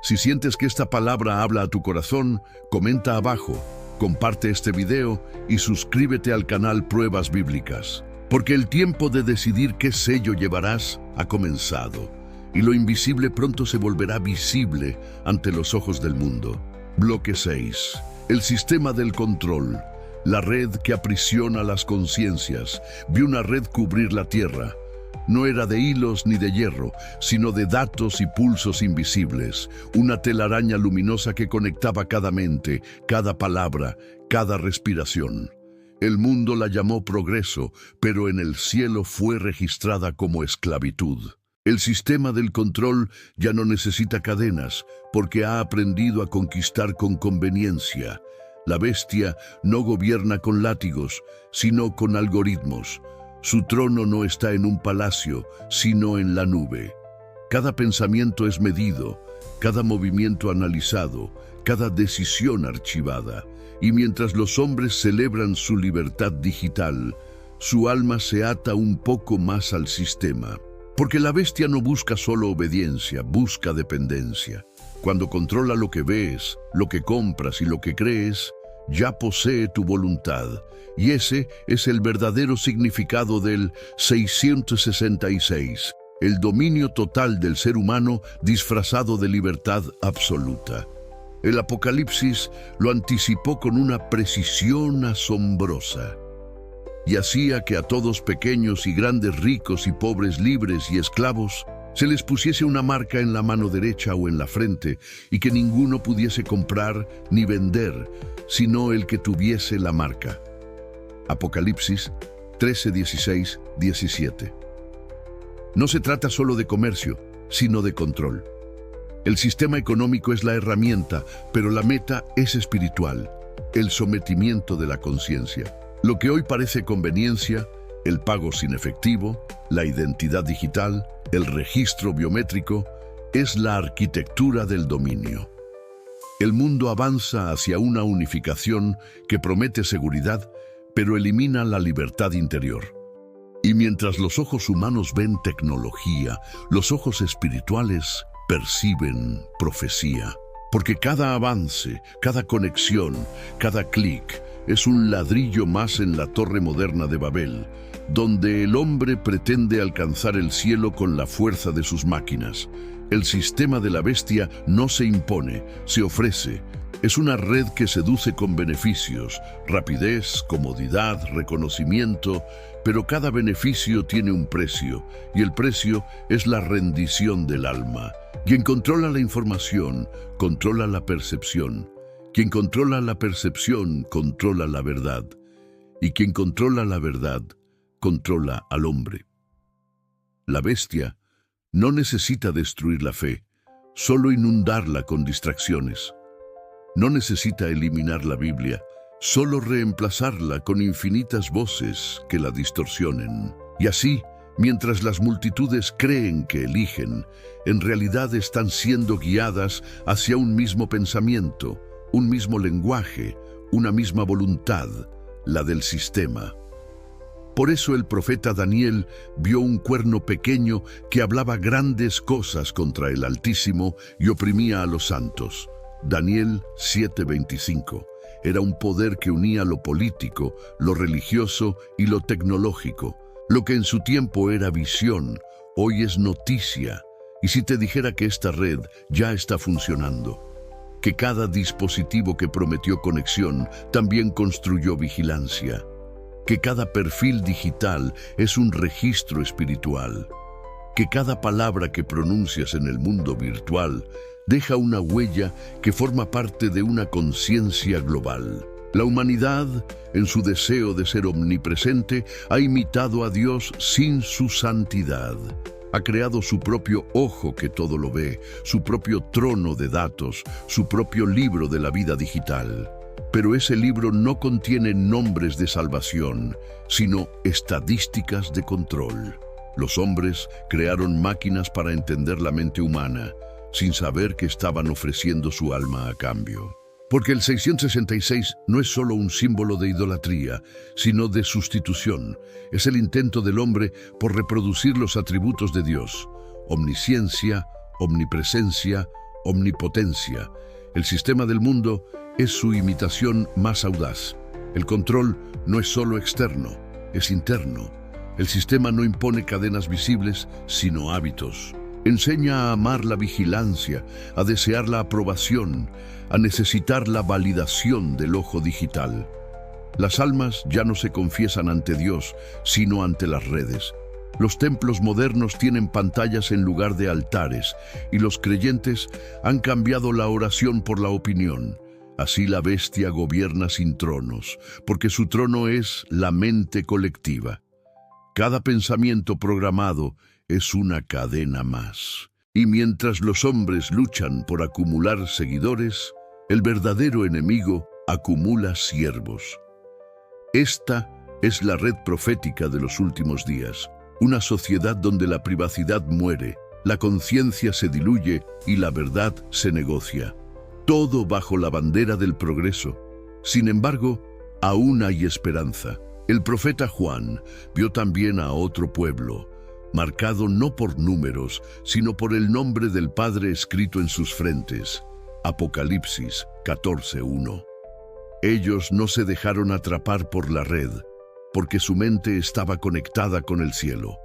Si sientes que esta palabra habla a tu corazón, comenta abajo, comparte este video y suscríbete al canal Pruebas Bíblicas, porque el tiempo de decidir qué sello llevarás ha comenzado. Y lo invisible pronto se volverá visible ante los ojos del mundo. Bloque 6. El sistema del control. La red que aprisiona las conciencias. Vi una red cubrir la tierra. No era de hilos ni de hierro, sino de datos y pulsos invisibles. Una telaraña luminosa que conectaba cada mente, cada palabra, cada respiración. El mundo la llamó progreso, pero en el cielo fue registrada como esclavitud. El sistema del control ya no necesita cadenas, porque ha aprendido a conquistar con conveniencia. La bestia no gobierna con látigos, sino con algoritmos. Su trono no está en un palacio, sino en la nube. Cada pensamiento es medido, cada movimiento analizado, cada decisión archivada. Y mientras los hombres celebran su libertad digital, su alma se ata un poco más al sistema. Porque la bestia no busca solo obediencia, busca dependencia. Cuando controla lo que ves, lo que compras y lo que crees, ya posee tu voluntad. Y ese es el verdadero significado del 666, el dominio total del ser humano disfrazado de libertad absoluta. El Apocalipsis lo anticipó con una precisión asombrosa. Y hacía que a todos pequeños y grandes, ricos y pobres, libres y esclavos, se les pusiese una marca en la mano derecha o en la frente, y que ninguno pudiese comprar ni vender, sino el que tuviese la marca. Apocalipsis 13, 16, 17. No se trata solo de comercio, sino de control. El sistema económico es la herramienta, pero la meta es espiritual, el sometimiento de la conciencia. Lo que hoy parece conveniencia, el pago sin efectivo, la identidad digital, el registro biométrico, es la arquitectura del dominio. El mundo avanza hacia una unificación que promete seguridad, pero elimina la libertad interior. Y mientras los ojos humanos ven tecnología, los ojos espirituales perciben profecía. Porque cada avance, cada conexión, cada clic, es un ladrillo más en la torre moderna de Babel, donde el hombre pretende alcanzar el cielo con la fuerza de sus máquinas. El sistema de la bestia no se impone, se ofrece, Es una red que seduce con beneficios, rapidez, comodidad, reconocimiento, pero cada beneficio tiene un precio, y el precio es la rendición del alma. Quien controla la información, controla la percepción. Quien controla la percepción, controla la verdad. Y quien controla la verdad, controla al hombre. La bestia no necesita destruir la fe, solo inundarla con distracciones. No necesita eliminar la Biblia, solo reemplazarla con infinitas voces que la distorsionen. Y así, mientras las multitudes creen que eligen, en realidad están siendo guiadas hacia un mismo pensamiento, un mismo lenguaje, una misma voluntad, la del sistema. Por eso el profeta Daniel vio un cuerno pequeño que hablaba grandes cosas contra el Altísimo y oprimía a los santos. Daniel 7:25. Era un poder que unía lo político, lo religioso y lo tecnológico. Lo que en su tiempo era visión, hoy es noticia. Y si te dijera que esta red ya está funcionando, que cada dispositivo que prometió conexión también construyó vigilancia, que cada perfil digital es un registro espiritual, que cada palabra que pronuncias en el mundo virtual deja una huella que forma parte de una conciencia global. La humanidad, en su deseo de ser omnipresente, ha imitado a Dios sin su santidad. Ha creado su propio ojo que todo lo ve, su propio trono de datos, su propio libro de la vida digital. Pero ese libro no contiene nombres de salvación, sino estadísticas de control. Los hombres crearon máquinas para entender la mente humana, sin saber que estaban ofreciendo su alma a cambio. Porque el 666 no es solo un símbolo de idolatría, sino de sustitución. Es el intento del hombre por reproducir los atributos de Dios: omnisciencia, omnipresencia, omnipotencia. El sistema del mundo es su imitación más audaz. El control no es solo externo, es interno. El sistema no impone cadenas visibles, sino hábitos. Enseña a amar la vigilancia, a desear la aprobación, a necesitar la validación del ojo digital. Las almas ya no se confiesan ante Dios, sino ante las redes. Los templos modernos tienen pantallas en lugar de altares, y los creyentes han cambiado la oración por la opinión. Así la bestia gobierna sin tronos, porque su trono es la mente colectiva. Cada pensamiento programado es una cadena más. Y mientras los hombres luchan por acumular seguidores, el verdadero enemigo acumula siervos. Esta es la red profética de los últimos días. Una sociedad donde la privacidad muere, la conciencia se diluye y la verdad se negocia. Todo bajo la bandera del progreso. Sin embargo, aún hay esperanza. El profeta Juan vio también a otro pueblo, marcado no por números, sino por el nombre del Padre escrito en sus frentes. Apocalipsis 14:1. Ellos no se dejaron atrapar por la red, porque su mente estaba conectada con el cielo.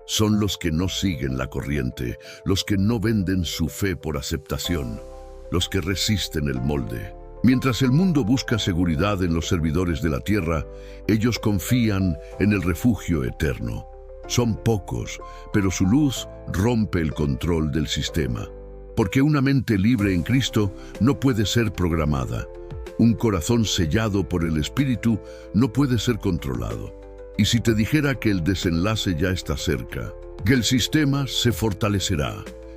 Son los que no siguen la corriente, los que no venden su fe por aceptación, los que resisten el molde. Mientras el mundo busca seguridad en los servidores de la tierra, ellos confían en el refugio eterno. Son pocos, pero su luz rompe el control del sistema. Porque una mente libre en Cristo no puede ser programada. Un corazón sellado por el Espíritu no puede ser controlado. Y si te dijera que el desenlace ya está cerca, que el sistema se fortalecerá,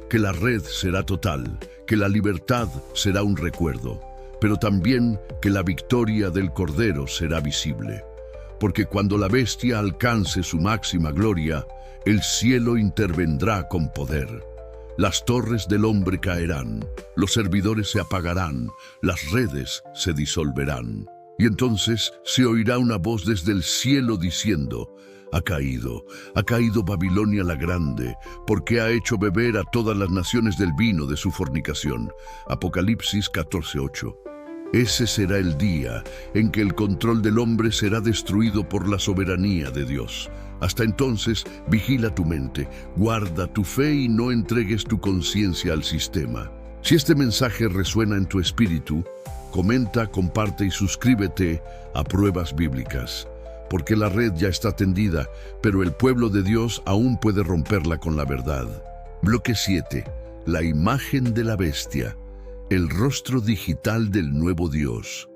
que la red será total, que la libertad será un recuerdo, pero también que la victoria del Cordero será visible. Porque cuando la bestia alcance su máxima gloria, el cielo intervendrá con poder. Las torres del hombre caerán, los servidores se apagarán, las redes se disolverán. Y entonces se oirá una voz desde el cielo diciendo: ha caído Babilonia la grande, porque ha hecho beber a todas las naciones del vino de su fornicación. Apocalipsis 14:8. Ese será el día en que el control del hombre será destruido por la soberanía de Dios. Hasta entonces, vigila tu mente, guarda tu fe y no entregues tu conciencia al sistema. Si este mensaje resuena en tu espíritu, Comenta, comparte y suscríbete a Pruebas Bíblicas, porque la red ya está tendida, pero el pueblo de Dios aún puede romperla con la verdad. Bloque 7. La imagen de la bestia. El rostro digital del nuevo Dios.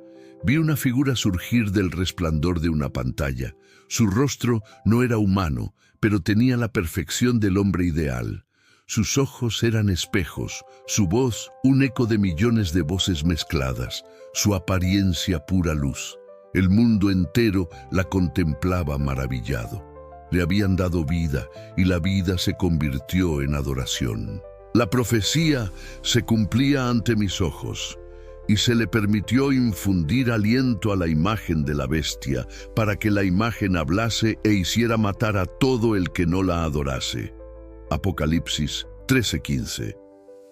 Vi una figura surgir del resplandor de una pantalla. Su rostro no era humano, pero tenía la perfección del hombre ideal. Sus ojos eran espejos, su voz un eco de millones de voces mezcladas, su apariencia pura luz. El mundo entero la contemplaba maravillado. Le habían dado vida y la vida se convirtió en adoración. La profecía se cumplía ante mis ojos y se le permitió infundir aliento a la imagen de la bestia para que la imagen hablase e hiciera matar a todo el que no la adorase. Apocalipsis 13:15.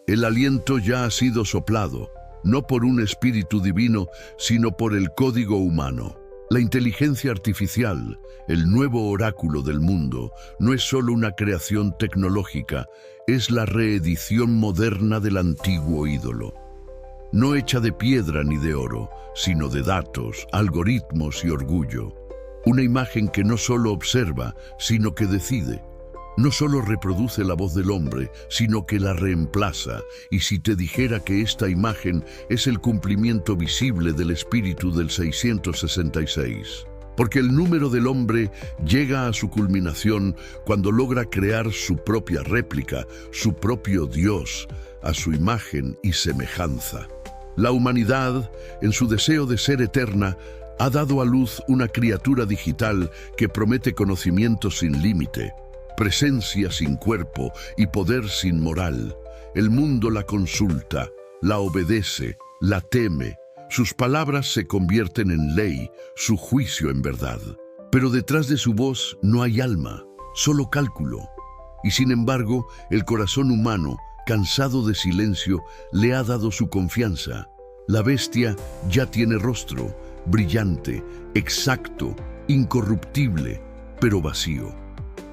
El aliento ya ha sido soplado, no por un espíritu divino, sino por el código humano. La inteligencia artificial, el nuevo oráculo del mundo, no es solo una creación tecnológica, es la reedición moderna del antiguo ídolo. No hecha de piedra ni de oro, sino de datos, algoritmos y orgullo. Una imagen que no solo observa, sino que decide. No solo reproduce la voz del hombre, sino que la reemplaza. Y si te dijera que esta imagen es el cumplimiento visible del espíritu del 666. Porque el número del hombre llega a su culminación cuando logra crear su propia réplica, su propio Dios, a su imagen y semejanza. La humanidad, en su deseo de ser eterna, ha dado a luz una criatura digital que promete conocimiento sin límite, presencia sin cuerpo y poder sin moral. El mundo la consulta, la obedece, la teme. Sus palabras se convierten en ley, su juicio en verdad. Pero detrás de su voz no hay alma, solo cálculo. Y sin embargo, el corazón humano, cansado de silencio, le ha dado su confianza. La bestia ya tiene rostro, brillante, exacto, incorruptible, pero vacío.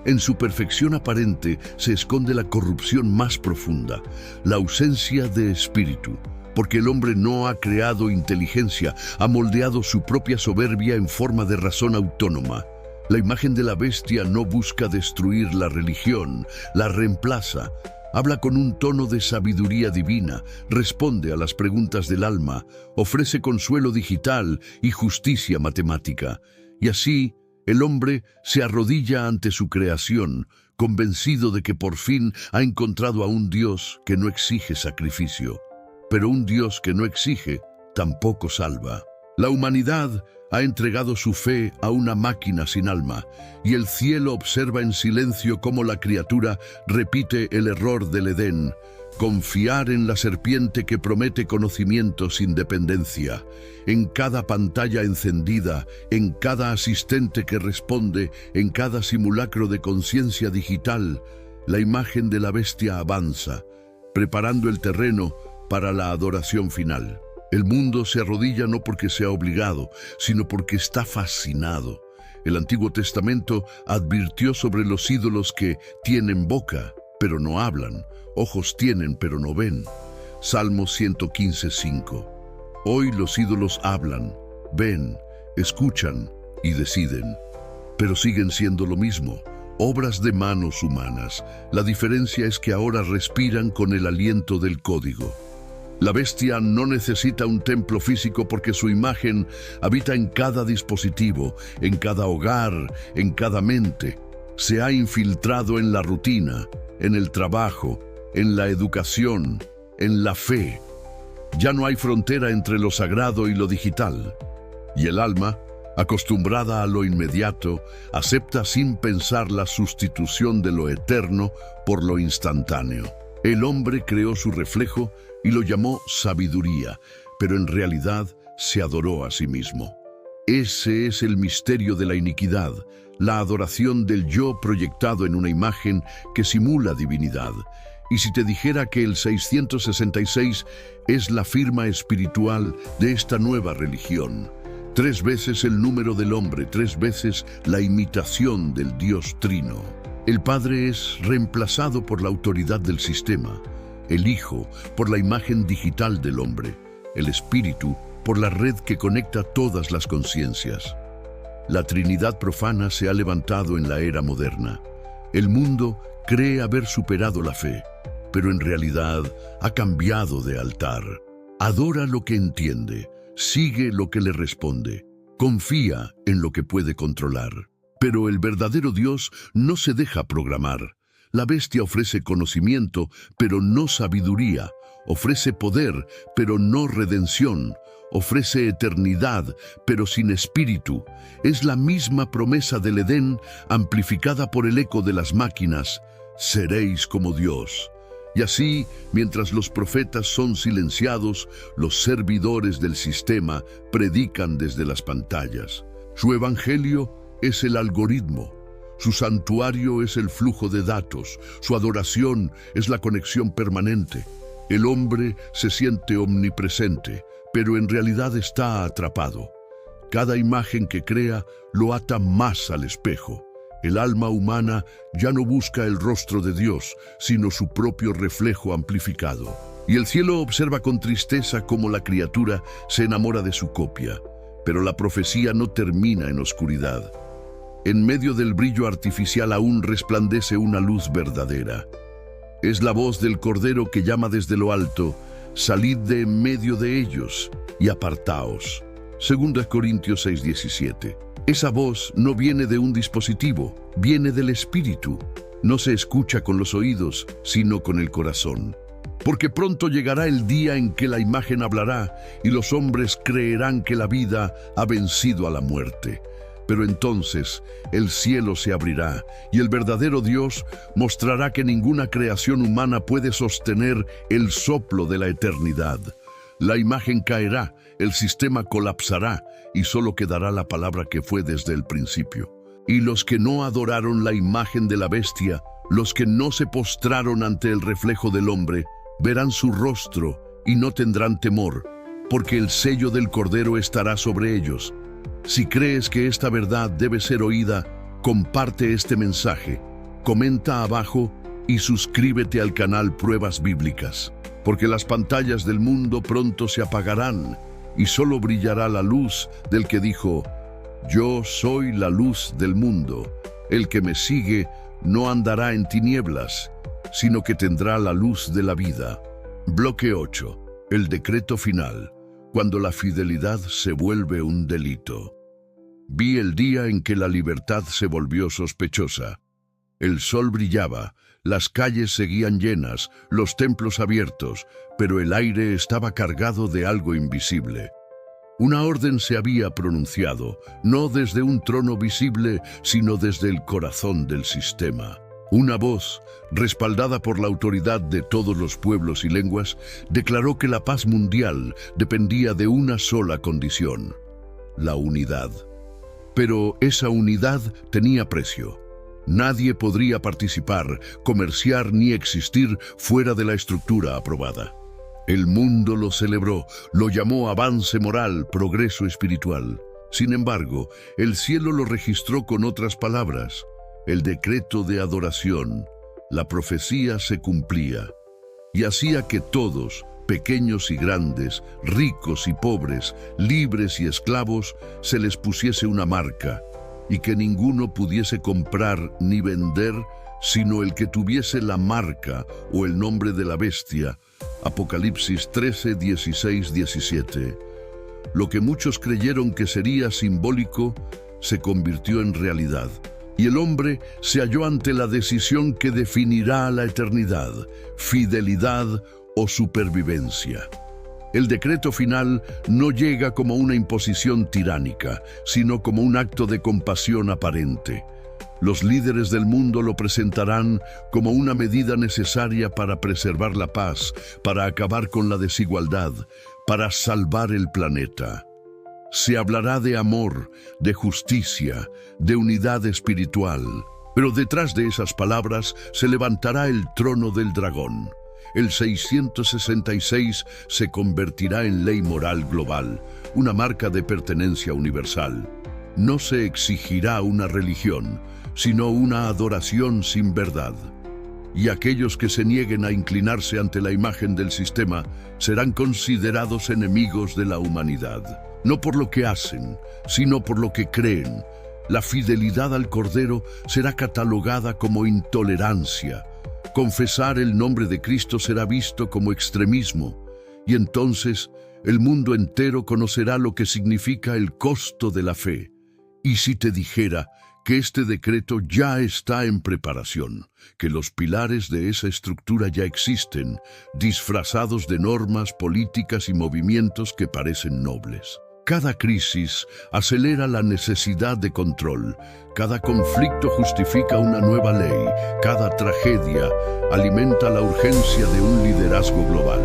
En su perfección aparente se esconde la corrupción más profunda, la ausencia de espíritu, porque el hombre no ha creado inteligencia, ha moldeado su propia soberbia en forma de razón autónoma. La imagen de la bestia no busca destruir la religión, la reemplaza. Habla con un tono de sabiduría divina, responde a las preguntas del alma, ofrece consuelo digital y justicia matemática. Y así, el hombre se arrodilla ante su creación, convencido de que por fin ha encontrado a un Dios que no exige sacrificio. Pero un Dios que no exige, tampoco salva. La humanidad ha entregado su fe a una máquina sin alma, y el cielo observa en silencio cómo la criatura repite el error del Edén: confiar en la serpiente que promete conocimiento sin dependencia. En cada pantalla encendida, en cada asistente que responde, en cada simulacro de conciencia digital, la imagen de la bestia avanza, preparando el terreno para la adoración final. El mundo se arrodilla no porque sea obligado, sino porque está fascinado. El Antiguo Testamento advirtió sobre los ídolos que tienen boca, pero no hablan, ojos tienen, pero no ven. Salmo 115:5. Hoy los ídolos hablan, ven, escuchan y deciden, pero siguen siendo lo mismo, obras de manos humanas. La diferencia es que ahora respiran con el aliento del código. La bestia no necesita un templo físico porque su imagen habita en cada dispositivo, en cada hogar, en cada mente. Se ha infiltrado en la rutina, en el trabajo, en la educación, en la fe. Ya no hay frontera entre lo sagrado y lo digital. Y el alma, acostumbrada a lo inmediato, acepta sin pensar la sustitución de lo eterno por lo instantáneo. El hombre creó su reflejo y lo llamó sabiduría, pero en realidad se adoró a sí mismo. Ese es el misterio de la iniquidad, la adoración del yo proyectado en una imagen que simula divinidad. Y si te dijera que el 666 es la firma espiritual de esta nueva religión, 3 veces el número del hombre, 3 veces la imitación del Dios Trino. El Padre es reemplazado por la autoridad del sistema, el Hijo por la imagen digital del hombre, el Espíritu por la red que conecta todas las conciencias. La Trinidad profana se ha levantado en la era moderna. El mundo cree haber superado la fe, pero en realidad ha cambiado de altar. Adora lo que entiende, sigue lo que le responde, confía en lo que puede controlar. Pero el verdadero Dios no se deja programar. La bestia ofrece conocimiento, pero no sabiduría. Ofrece poder, pero no redención. Ofrece eternidad, pero sin espíritu. Es la misma promesa del Edén, amplificada por el eco de las máquinas. Seréis como Dios. Y así, mientras los profetas son silenciados, los servidores del sistema predican desde las pantallas. Su evangelio es el algoritmo. Su santuario es el flujo de datos. Su adoración es la conexión permanente. El hombre se siente omnipresente, pero en realidad está atrapado. Cada imagen que crea lo ata más al espejo. El alma humana ya no busca el rostro de Dios, sino su propio reflejo amplificado. Y el cielo observa con tristeza cómo la criatura se enamora de su copia. Pero la profecía no termina en oscuridad. En medio del brillo artificial aún resplandece una luz verdadera. Es la voz del Cordero que llama desde lo alto: salid de en medio de ellos y apartaos. 2 Corintios 6:17. Esa voz no viene de un dispositivo, viene del Espíritu. No se escucha con los oídos, sino con el corazón. Porque pronto llegará el día en que la imagen hablará y los hombres creerán que la vida ha vencido a la muerte. Pero entonces el cielo se abrirá y el verdadero Dios mostrará que ninguna creación humana puede sostener el soplo de la eternidad. La imagen caerá, el sistema colapsará y solo quedará la palabra que fue desde el principio. Y los que no adoraron la imagen de la bestia, los que no se postraron ante el reflejo del hombre, verán su rostro y no tendrán temor, porque el sello del Cordero estará sobre ellos. Si crees que esta verdad debe ser oída, comparte este mensaje, comenta abajo y suscríbete al canal Pruebas Bíblicas, porque las pantallas del mundo pronto se apagarán y solo brillará la luz del que dijo: yo soy la luz del mundo. El que me sigue no andará en tinieblas, sino que tendrá la luz de la vida. Bloque 8. El decreto final. Cuando la fidelidad se vuelve un delito. Vi el día en que la libertad se volvió sospechosa. El sol brillaba, las calles seguían llenas, los templos abiertos, pero el aire estaba cargado de algo invisible. Una orden se había pronunciado, no desde un trono visible, sino desde el corazón del sistema. Una voz, respaldada por la autoridad de todos los pueblos y lenguas, declaró que la paz mundial dependía de una sola condición: la unidad. Pero esa unidad tenía precio. Nadie podría participar, comerciar ni existir fuera de la estructura aprobada. El mundo lo celebró, lo llamó avance moral, progreso espiritual. Sin embargo, el cielo lo registró con otras palabras: el decreto de adoración. La profecía se cumplía y hacía que todos, pequeños y grandes, ricos y pobres, libres y esclavos, se les pusiese una marca, y que ninguno pudiese comprar ni vender, sino el que tuviese la marca o el nombre de la bestia. Apocalipsis 13, 16, 17. Lo que muchos creyeron que sería simbólico, se convirtió en realidad. Y el hombre se halló ante la decisión que definirá la eternidad: fidelidad o supervivencia. El decreto final no llega como una imposición tiránica, sino como un acto de compasión aparente. Los líderes del mundo lo presentarán como una medida necesaria para preservar la paz, para acabar con la desigualdad, para salvar el planeta. Se hablará de amor, de justicia, de unidad espiritual. Pero detrás de esas palabras se levantará el trono del dragón. El 666 se convertirá en ley moral global, una marca de pertenencia universal. No se exigirá una religión, sino una adoración sin verdad. y aquellos que se nieguen a inclinarse ante la imagen del sistema serán considerados enemigos de la humanidad. No por lo que hacen, sino por lo que creen. La fidelidad al Cordero será catalogada como intolerancia. Confesar el nombre de Cristo será visto como extremismo, y entonces el mundo entero conocerá lo que significa el costo de la fe. Y si te dijera que este decreto ya está en preparación, que los pilares de esa estructura ya existen, disfrazados de normas, políticas y movimientos que parecen nobles. Cada crisis acelera la necesidad de control, cada conflicto justifica una nueva ley, cada tragedia alimenta la urgencia de un liderazgo global.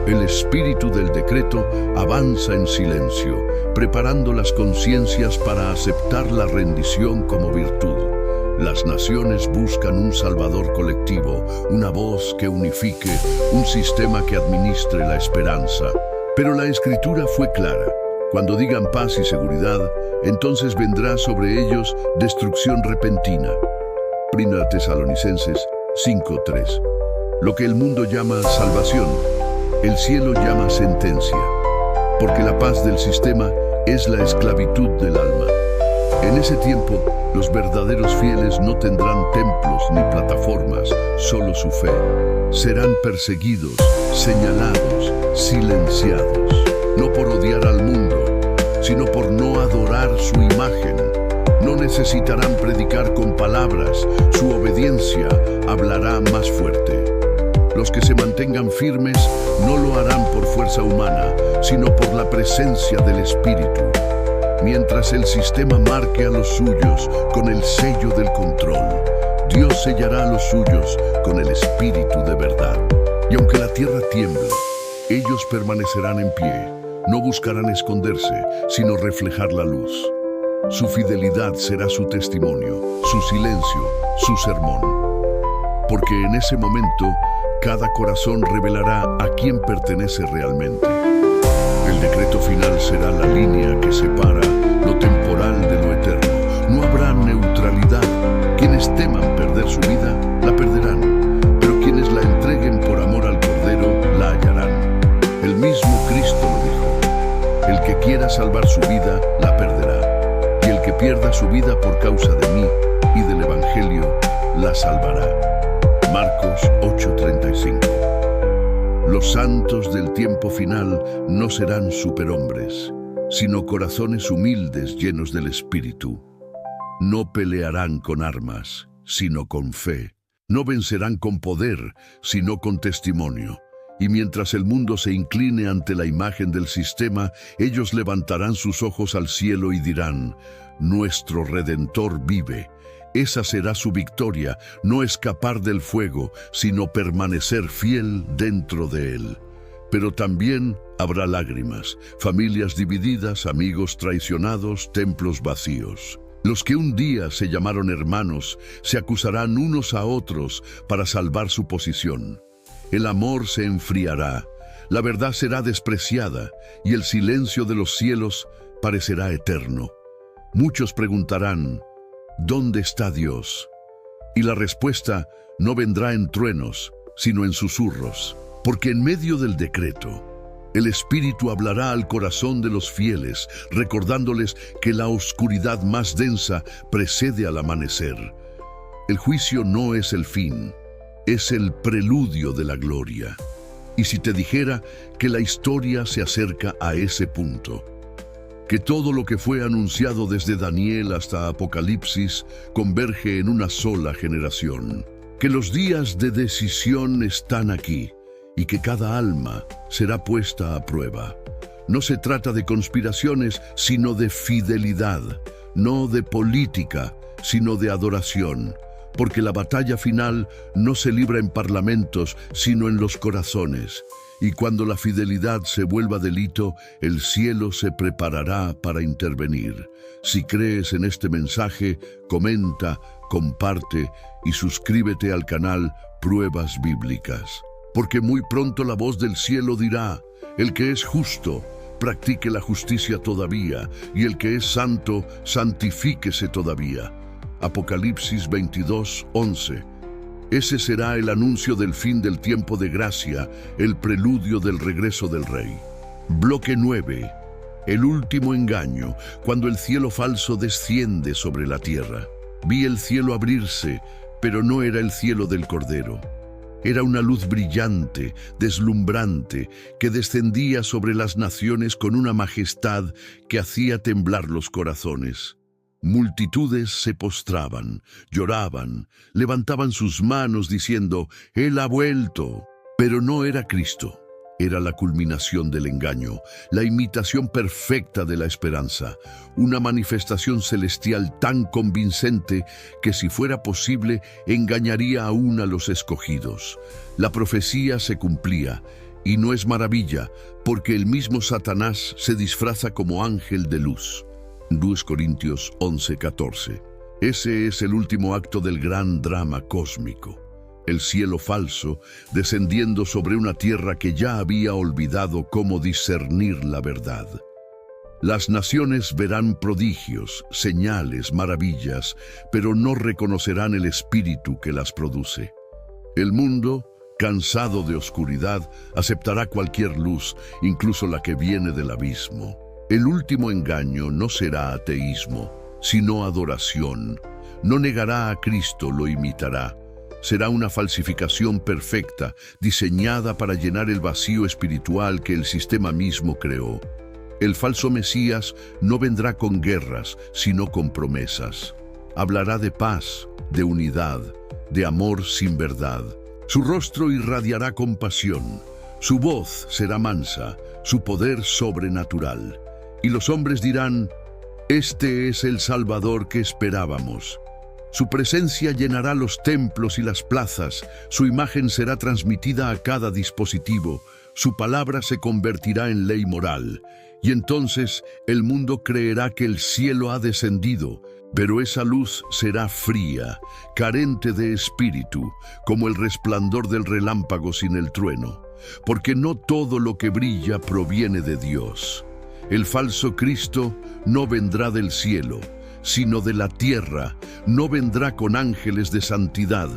El espíritu del decreto avanza en silencio, preparando las conciencias para aceptar la rendición como virtud. Las naciones buscan un salvador colectivo, una voz que unifique, un sistema que administre la esperanza. Pero la Escritura fue clara. Cuando digan paz y seguridad, entonces vendrá sobre ellos destrucción repentina. Primera Tesalonicenses 5:3. Lo que el mundo llama salvación, el cielo llama sentencia, porque la paz del sistema es la esclavitud del alma. En ese tiempo, los verdaderos fieles no tendrán templos ni plataformas, solo su fe. Serán perseguidos, señalados, silenciados, no por odiar al mundo, sino por no adorar su imagen. No necesitarán predicar con palabras, su obediencia hablará más fuerte. Los que se mantengan firmes no lo harán por fuerza humana, sino por la presencia del Espíritu. Mientras el sistema marque a los suyos con el sello del control, Dios sellará a los suyos con el Espíritu de verdad. Y aunque la tierra tiemble, ellos permanecerán en pie. No buscarán esconderse, sino reflejar la luz. Su fidelidad será su testimonio, su silencio, su sermón. Porque en ese momento, cada corazón revelará a quién pertenece realmente. El decreto final será la línea que separa lo temporal de lo eterno. No habrá neutralidad. Quienes teman perder su vida, la perderán. Pero quienes la entreguen por amor al Cordero, la hallarán. El mismo Cristo lo dijo. El que quiera salvar su vida, la perderá. Y el que pierda su vida por causa de mí y del Evangelio, la salvará. Marcos 8:35. Los santos del tiempo final no serán superhombres, sino corazones humildes llenos del Espíritu. No pelearán con armas, sino con fe. No vencerán con poder, sino con testimonio. Y mientras el mundo se incline ante la imagen del sistema, ellos levantarán sus ojos al cielo y dirán: nuestro Redentor vive. Esa será su victoria, no escapar del fuego, sino permanecer fiel dentro de él. Pero también habrá lágrimas, familias divididas, amigos traicionados, templos vacíos. Los que un día se llamaron hermanos se acusarán unos a otros para salvar su posición. El amor se enfriará, la verdad será despreciada y el silencio de los cielos parecerá eterno. Muchos preguntarán: ¿dónde está Dios? Y la respuesta no vendrá en truenos, sino en susurros. Porque en medio del decreto, el Espíritu hablará al corazón de los fieles, recordándoles que la oscuridad más densa precede al amanecer. El juicio no es el fin, es el preludio de la gloria. Y si te dijera que la historia se acerca a ese punto, que todo lo que fue anunciado desde Daniel hasta Apocalipsis converge en una sola generación, que los días de decisión están aquí y que cada alma será puesta a prueba. No se trata de conspiraciones, sino de fidelidad, no de política, sino de adoración, porque la batalla final no se libra en parlamentos, sino en los corazones. Y cuando la fidelidad se vuelva delito, el cielo se preparará para intervenir. Si crees en este mensaje, comenta, comparte y suscríbete al canal Pruebas Bíblicas. Porque muy pronto la voz del cielo dirá: el que es justo, practique la justicia todavía, y el que es santo, santifíquese todavía. Apocalipsis 22:11. Ese será el anuncio del fin del tiempo de gracia, el preludio del regreso del Rey. Bloque 9. El último engaño, cuando el cielo falso desciende sobre la tierra. Vi el cielo abrirse, pero no era el cielo del Cordero. Era una luz brillante, deslumbrante, que descendía sobre las naciones con una majestad que hacía temblar los corazones. Multitudes se postraban, lloraban, levantaban sus manos diciendo, «Él ha vuelto». Pero no era Cristo. Era la culminación del engaño, la imitación perfecta de la esperanza, una manifestación celestial tan convincente que si fuera posible engañaría aún a los escogidos. La profecía se cumplía, y no es maravilla, porque el mismo Satanás se disfraza como ángel de luz. 2 Corintios 11:14. Ese es el último acto del gran drama cósmico. El cielo falso descendiendo sobre una tierra que ya había olvidado cómo discernir la verdad. Las naciones verán prodigios, señales, maravillas, pero no reconocerán el espíritu que las produce. El mundo, cansado de oscuridad, aceptará cualquier luz, incluso la que viene del abismo. El último engaño no será ateísmo, sino adoración. No negará a Cristo, lo imitará. Será una falsificación perfecta, diseñada para llenar el vacío espiritual que el sistema mismo creó. El falso Mesías no vendrá con guerras, sino con promesas. Hablará de paz, de unidad, de amor sin verdad. Su rostro irradiará compasión, su voz será mansa, su poder sobrenatural. Y los hombres dirán, «Este es el Salvador que esperábamos». Su presencia llenará los templos y las plazas, su imagen será transmitida a cada dispositivo, su palabra se convertirá en ley moral, y entonces el mundo creerá que el cielo ha descendido, pero esa luz será fría, carente de espíritu, como el resplandor del relámpago sin el trueno, porque no todo lo que brilla proviene de Dios. El falso Cristo no vendrá del cielo, sino de la tierra, no vendrá con ángeles de santidad,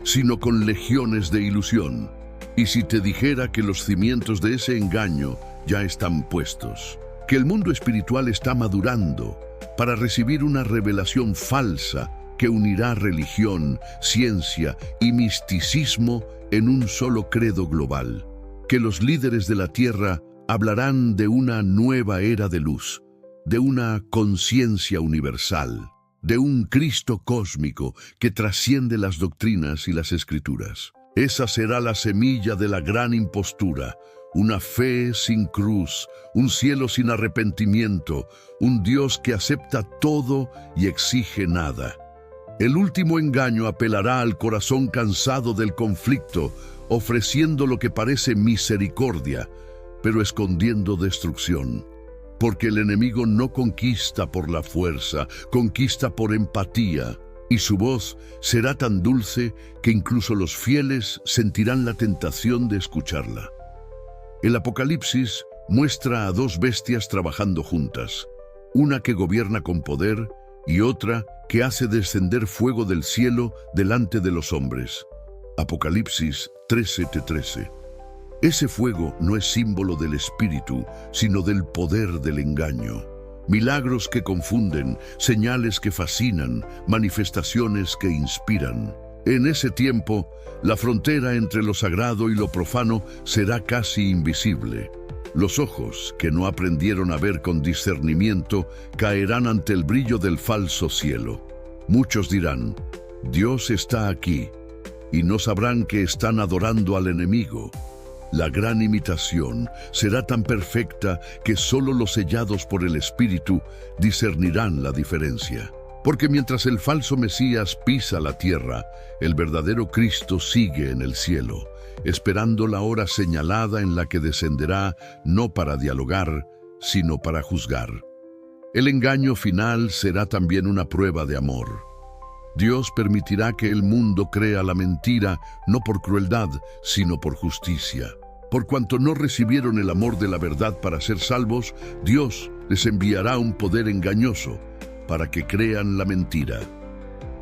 sino con legiones de ilusión. Y si te dijera que los cimientos de ese engaño ya están puestos, que el mundo espiritual está madurando para recibir una revelación falsa que unirá religión, ciencia y misticismo en un solo credo global, que los líderes de la tierra hablarán de una nueva era de luz, de una conciencia universal, de un Cristo cósmico que trasciende las doctrinas y las escrituras. Esa será la semilla de la gran impostura, una fe sin cruz, un cielo sin arrepentimiento, un Dios que acepta todo y exige nada. El último engaño apelará al corazón cansado del conflicto, ofreciendo lo que parece misericordia, pero escondiendo destrucción. Porque el enemigo no conquista por la fuerza, conquista por empatía, y su voz será tan dulce que incluso los fieles sentirán la tentación de escucharla. El Apocalipsis muestra a dos bestias trabajando juntas, una que gobierna con poder y otra que hace descender fuego del cielo delante de los hombres. Apocalipsis 13:13. Ese fuego no es símbolo del espíritu, sino del poder del engaño. Milagros que confunden, señales que fascinan, manifestaciones que inspiran. En ese tiempo, la frontera entre lo sagrado y lo profano será casi invisible. Los ojos, que no aprendieron a ver con discernimiento, caerán ante el brillo del falso cielo. Muchos dirán, «Dios está aquí», y no sabrán que están adorando al enemigo. La gran imitación será tan perfecta que solo los sellados por el Espíritu discernirán la diferencia. Porque mientras el falso Mesías pisa la tierra, el verdadero Cristo sigue en el cielo, esperando la hora señalada en la que descenderá no para dialogar, sino para juzgar. El engaño final será también una prueba de amor. Dios permitirá que el mundo crea la mentira, no por crueldad, sino por justicia. Por cuanto no recibieron el amor de la verdad para ser salvos, Dios les enviará un poder engañoso para que crean la mentira.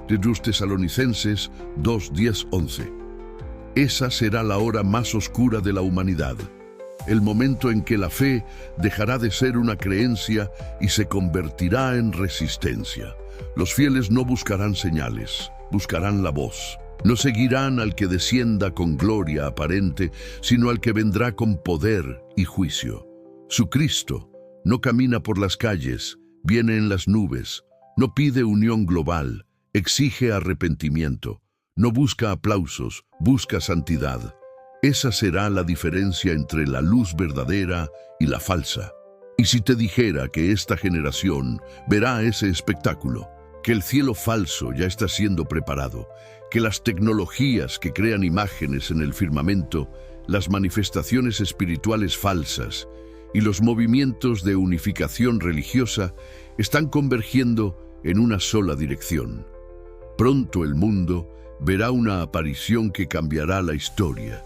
de los Tesalonicenses 2, 10, 11. Esa será la hora más oscura de la humanidad, el momento en que la fe dejará de ser una creencia y se convertirá en resistencia. Los fieles no buscarán señales, buscarán la voz. No seguirán al que descienda con gloria aparente, sino al que vendrá con poder y juicio. Su Cristo no camina por las calles, viene en las nubes, no pide unión global, exige arrepentimiento, no busca aplausos, busca santidad. Esa será la diferencia entre la luz verdadera y la falsa. Y si te dijera que esta generación verá ese espectáculo, que el cielo falso ya está siendo preparado, que las tecnologías que crean imágenes en el firmamento, las manifestaciones espirituales falsas y los movimientos de unificación religiosa están convergiendo en una sola dirección. Pronto el mundo verá una aparición que cambiará la historia.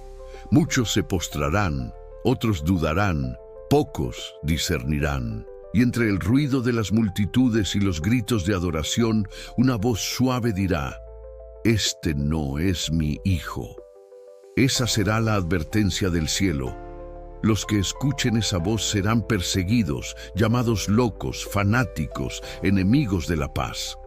Muchos se postrarán, otros dudarán, pocos discernirán. Y entre el ruido de las multitudes y los gritos de adoración, una voz suave dirá: «Este no es mi hijo». Esa será la advertencia del cielo. Los que escuchen esa voz serán perseguidos, llamados locos, fanáticos, enemigos de la paz.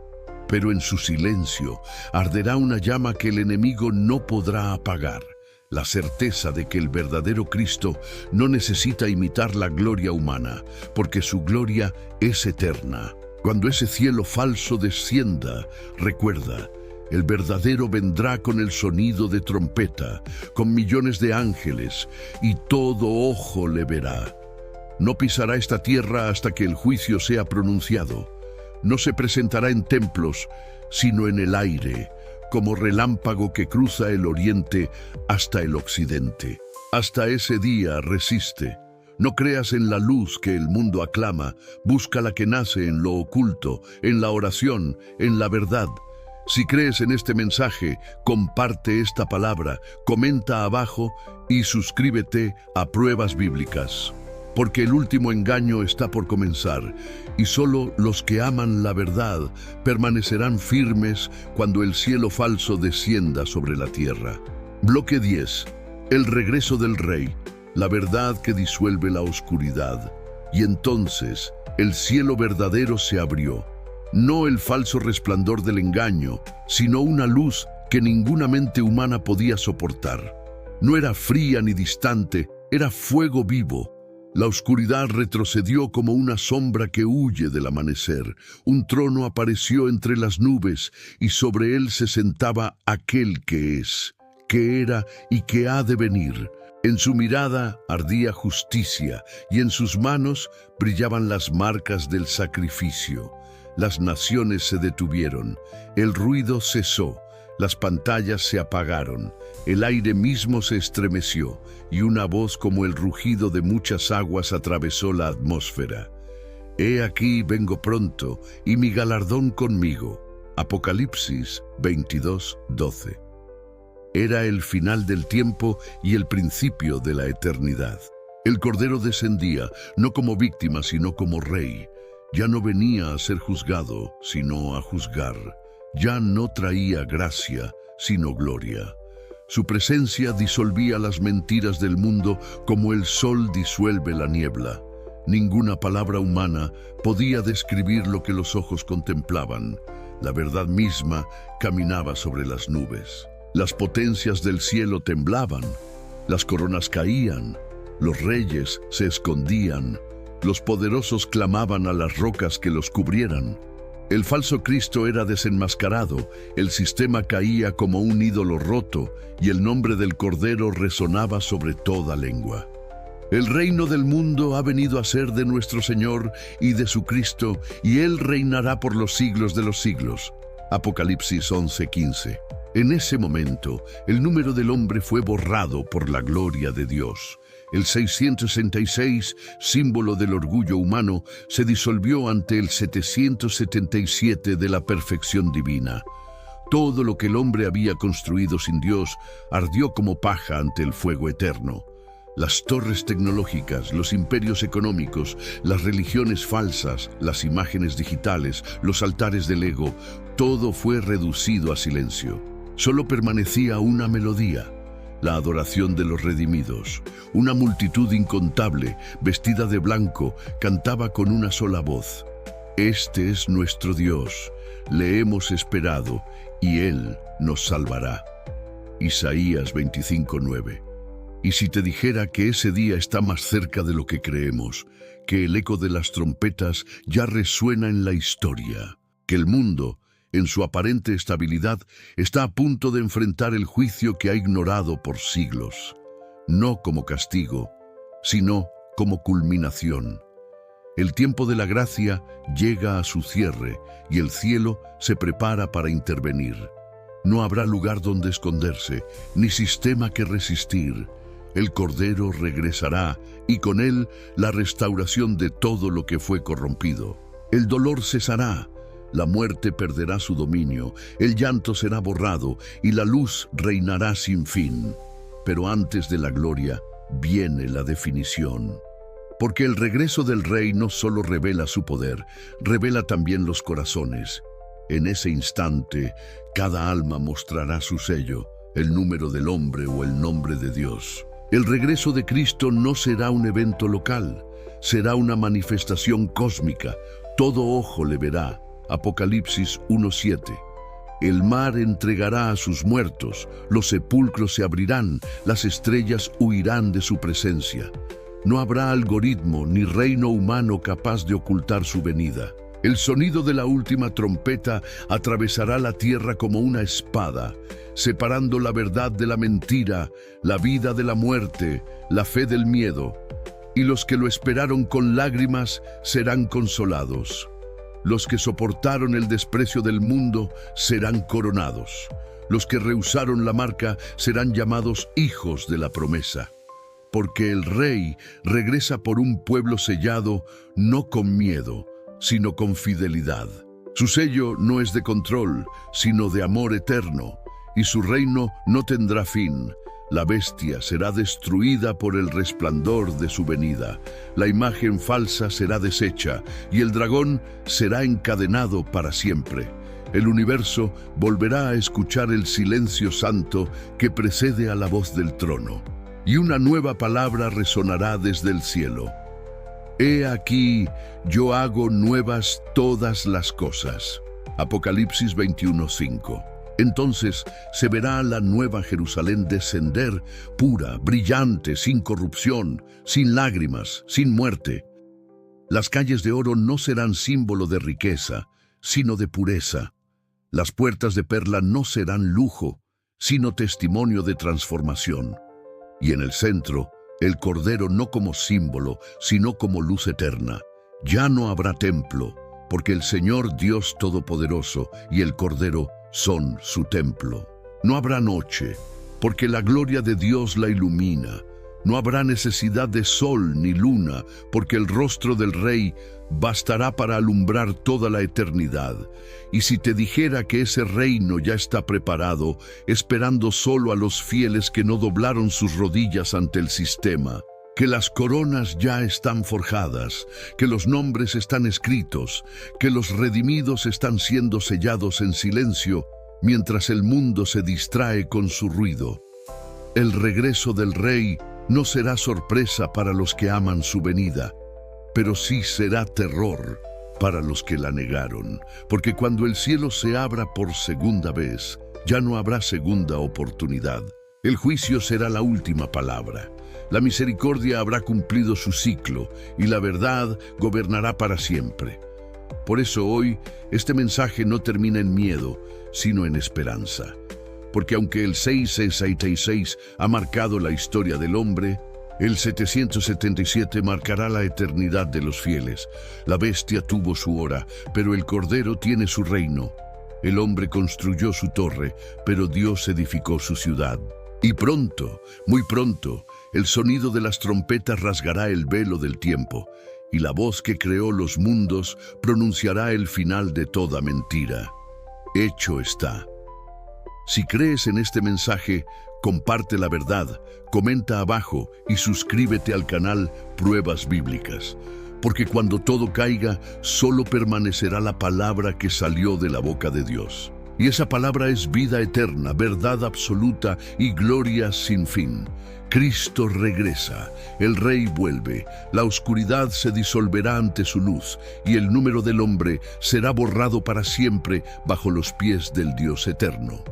Pero en su silencio arderá una llama que el enemigo no podrá apagar. La certeza de que el verdadero Cristo no necesita imitar la gloria humana, porque su gloria es eterna. Cuando ese cielo falso descienda, recuerda, el verdadero vendrá con el sonido de trompeta, con millones de ángeles, y todo ojo le verá. No pisará esta tierra hasta que el juicio sea pronunciado. No se presentará en templos, sino en el aire, como relámpago que cruza el oriente hasta el occidente. Hasta ese día resiste. No creas en la luz que el mundo aclama, busca la que nace en lo oculto, en la oración, en la verdad. Si crees en este mensaje, comparte esta palabra, comenta abajo y suscríbete a Pruebas Bíblicas. Porque el último engaño está por comenzar, y solo los que aman la verdad permanecerán firmes cuando el cielo falso descienda sobre la tierra. Bloque 10. El regreso del Rey, la verdad que disuelve la oscuridad. Y entonces el cielo verdadero se abrió, no el falso resplandor del engaño, sino una luz que ninguna mente humana podía soportar. No era fría ni distante, era fuego vivo. La oscuridad retrocedió como una sombra que huye del amanecer. Un trono apareció entre las nubes y sobre él se sentaba aquel que es, que era y que ha de venir. En su mirada ardía justicia y en sus manos brillaban las marcas del sacrificio. Las naciones se detuvieron, el ruido cesó, las pantallas se apagaron, el aire mismo se estremeció y una voz como el rugido de muchas aguas atravesó la atmósfera. He aquí vengo pronto y mi galardón conmigo. Apocalipsis 22, 12. Era el final del tiempo y el principio de la eternidad. El Cordero descendía, no como víctima, sino como Rey. Ya no venía a ser juzgado, sino a juzgar. Ya no traía gracia, sino gloria. Su presencia disolvía las mentiras del mundo como el sol disuelve la niebla. Ninguna palabra humana podía describir lo que los ojos contemplaban. La verdad misma caminaba sobre las nubes. Las potencias del cielo temblaban, las coronas caían, los reyes se escondían, los poderosos clamaban a las rocas que los cubrieran. El falso Cristo era desenmascarado, el sistema caía como un ídolo roto y el nombre del Cordero resonaba sobre toda lengua. El reino del mundo ha venido a ser de nuestro Señor y de su Cristo, y Él reinará por los siglos de los siglos. Apocalipsis 11:15. En ese momento, el número del hombre fue borrado por la gloria de Dios. El 666, símbolo del orgullo humano, se disolvió ante el 777 de la perfección divina. Todo lo que el hombre había construido sin Dios ardió como paja ante el fuego eterno. Las torres tecnológicas, los imperios económicos, las religiones falsas, las imágenes digitales, los altares del ego, todo fue reducido a silencio. Solo permanecía una melodía, la adoración de los redimidos. Una multitud incontable, vestida de blanco, cantaba con una sola voz: Este es nuestro Dios, le hemos esperado y Él nos salvará. Isaías 25:9. Y si te dijera que ese día está más cerca de lo que creemos, que el eco de las trompetas ya resuena en la historia, que el mundo, en su aparente estabilidad, está a punto de enfrentar el juicio que ha ignorado por siglos, no como castigo, sino como culminación. El tiempo de la gracia llega a su cierre y el cielo se prepara para intervenir. No habrá lugar donde esconderse, ni sistema que resistir. El Cordero regresará y con él la restauración de todo lo que fue corrompido. El dolor cesará, la muerte perderá su dominio, el llanto será borrado y la luz reinará sin fin. Pero antes de la gloria viene la definición. Porque el regreso del Rey no solo revela su poder, revela también los corazones. En ese instante, cada alma mostrará su sello, el número del hombre o el nombre de Dios. El regreso de Cristo no será un evento local, será una manifestación cósmica. Todo ojo le verá. Apocalipsis 1:7. El mar entregará a sus muertos, los sepulcros se abrirán, las estrellas huirán de su presencia. No habrá algoritmo ni reino humano capaz de ocultar su venida. El sonido de la última trompeta atravesará la tierra como una espada, separando la verdad de la mentira, la vida de la muerte, la fe del miedo. Y los que lo esperaron con lágrimas serán consolados. Los que soportaron el desprecio del mundo serán coronados. Los que rehusaron la marca serán llamados hijos de la promesa. Porque el Rey regresa por un pueblo sellado, no con miedo, sino con fidelidad. Su sello no es de control, sino de amor eterno, y su reino no tendrá fin. La bestia será destruida por el resplandor de su venida. La imagen falsa será deshecha, y el dragón será encadenado para siempre. El universo volverá a escuchar el silencio santo que precede a la voz del trono. Y una nueva palabra resonará desde el cielo. He aquí, yo hago nuevas todas las cosas. Apocalipsis 21:5. Entonces se verá la nueva Jerusalén descender, pura, brillante, sin corrupción, sin lágrimas, sin muerte. Las calles de oro no serán símbolo de riqueza, sino de pureza. Las puertas de perla no serán lujo, sino testimonio de transformación. Y en el centro, el Cordero no como símbolo, sino como luz eterna. Ya no habrá templo, porque el Señor Dios Todopoderoso y el Cordero son su templo. No habrá noche, porque la gloria de Dios la ilumina. No habrá necesidad de sol ni luna, porque el rostro del Rey bastará para alumbrar toda la eternidad. Y si te dijera que ese reino ya está preparado, esperando solo a los fieles que no doblaron sus rodillas ante el sistema, que las coronas ya están forjadas, que los nombres están escritos, que los redimidos están siendo sellados en silencio, mientras el mundo se distrae con su ruido. El regreso del Rey no será sorpresa para los que aman su venida, pero sí será terror para los que la negaron, porque cuando el cielo se abra por segunda vez, ya no habrá segunda oportunidad. El juicio será la última palabra. La misericordia habrá cumplido su ciclo y la verdad gobernará para siempre. Por eso hoy, este mensaje no termina en miedo, sino en esperanza. Porque aunque el 666 ha marcado la historia del hombre, el 777 marcará la eternidad de los fieles. La bestia tuvo su hora, pero el Cordero tiene su reino. El hombre construyó su torre, pero Dios edificó su ciudad. Y pronto, muy pronto, el sonido de las trompetas rasgará el velo del tiempo, y la voz que creó los mundos pronunciará el final de toda mentira. Hecho está. Si crees en este mensaje, comparte la verdad, comenta abajo y suscríbete al canal Pruebas Bíblicas. Porque cuando todo caiga, solo permanecerá la palabra que salió de la boca de Dios. Y esa palabra es vida eterna, verdad absoluta y gloria sin fin. Cristo regresa, el Rey vuelve, la oscuridad se disolverá ante su luz y el número del hombre será borrado para siempre bajo los pies del Dios eterno.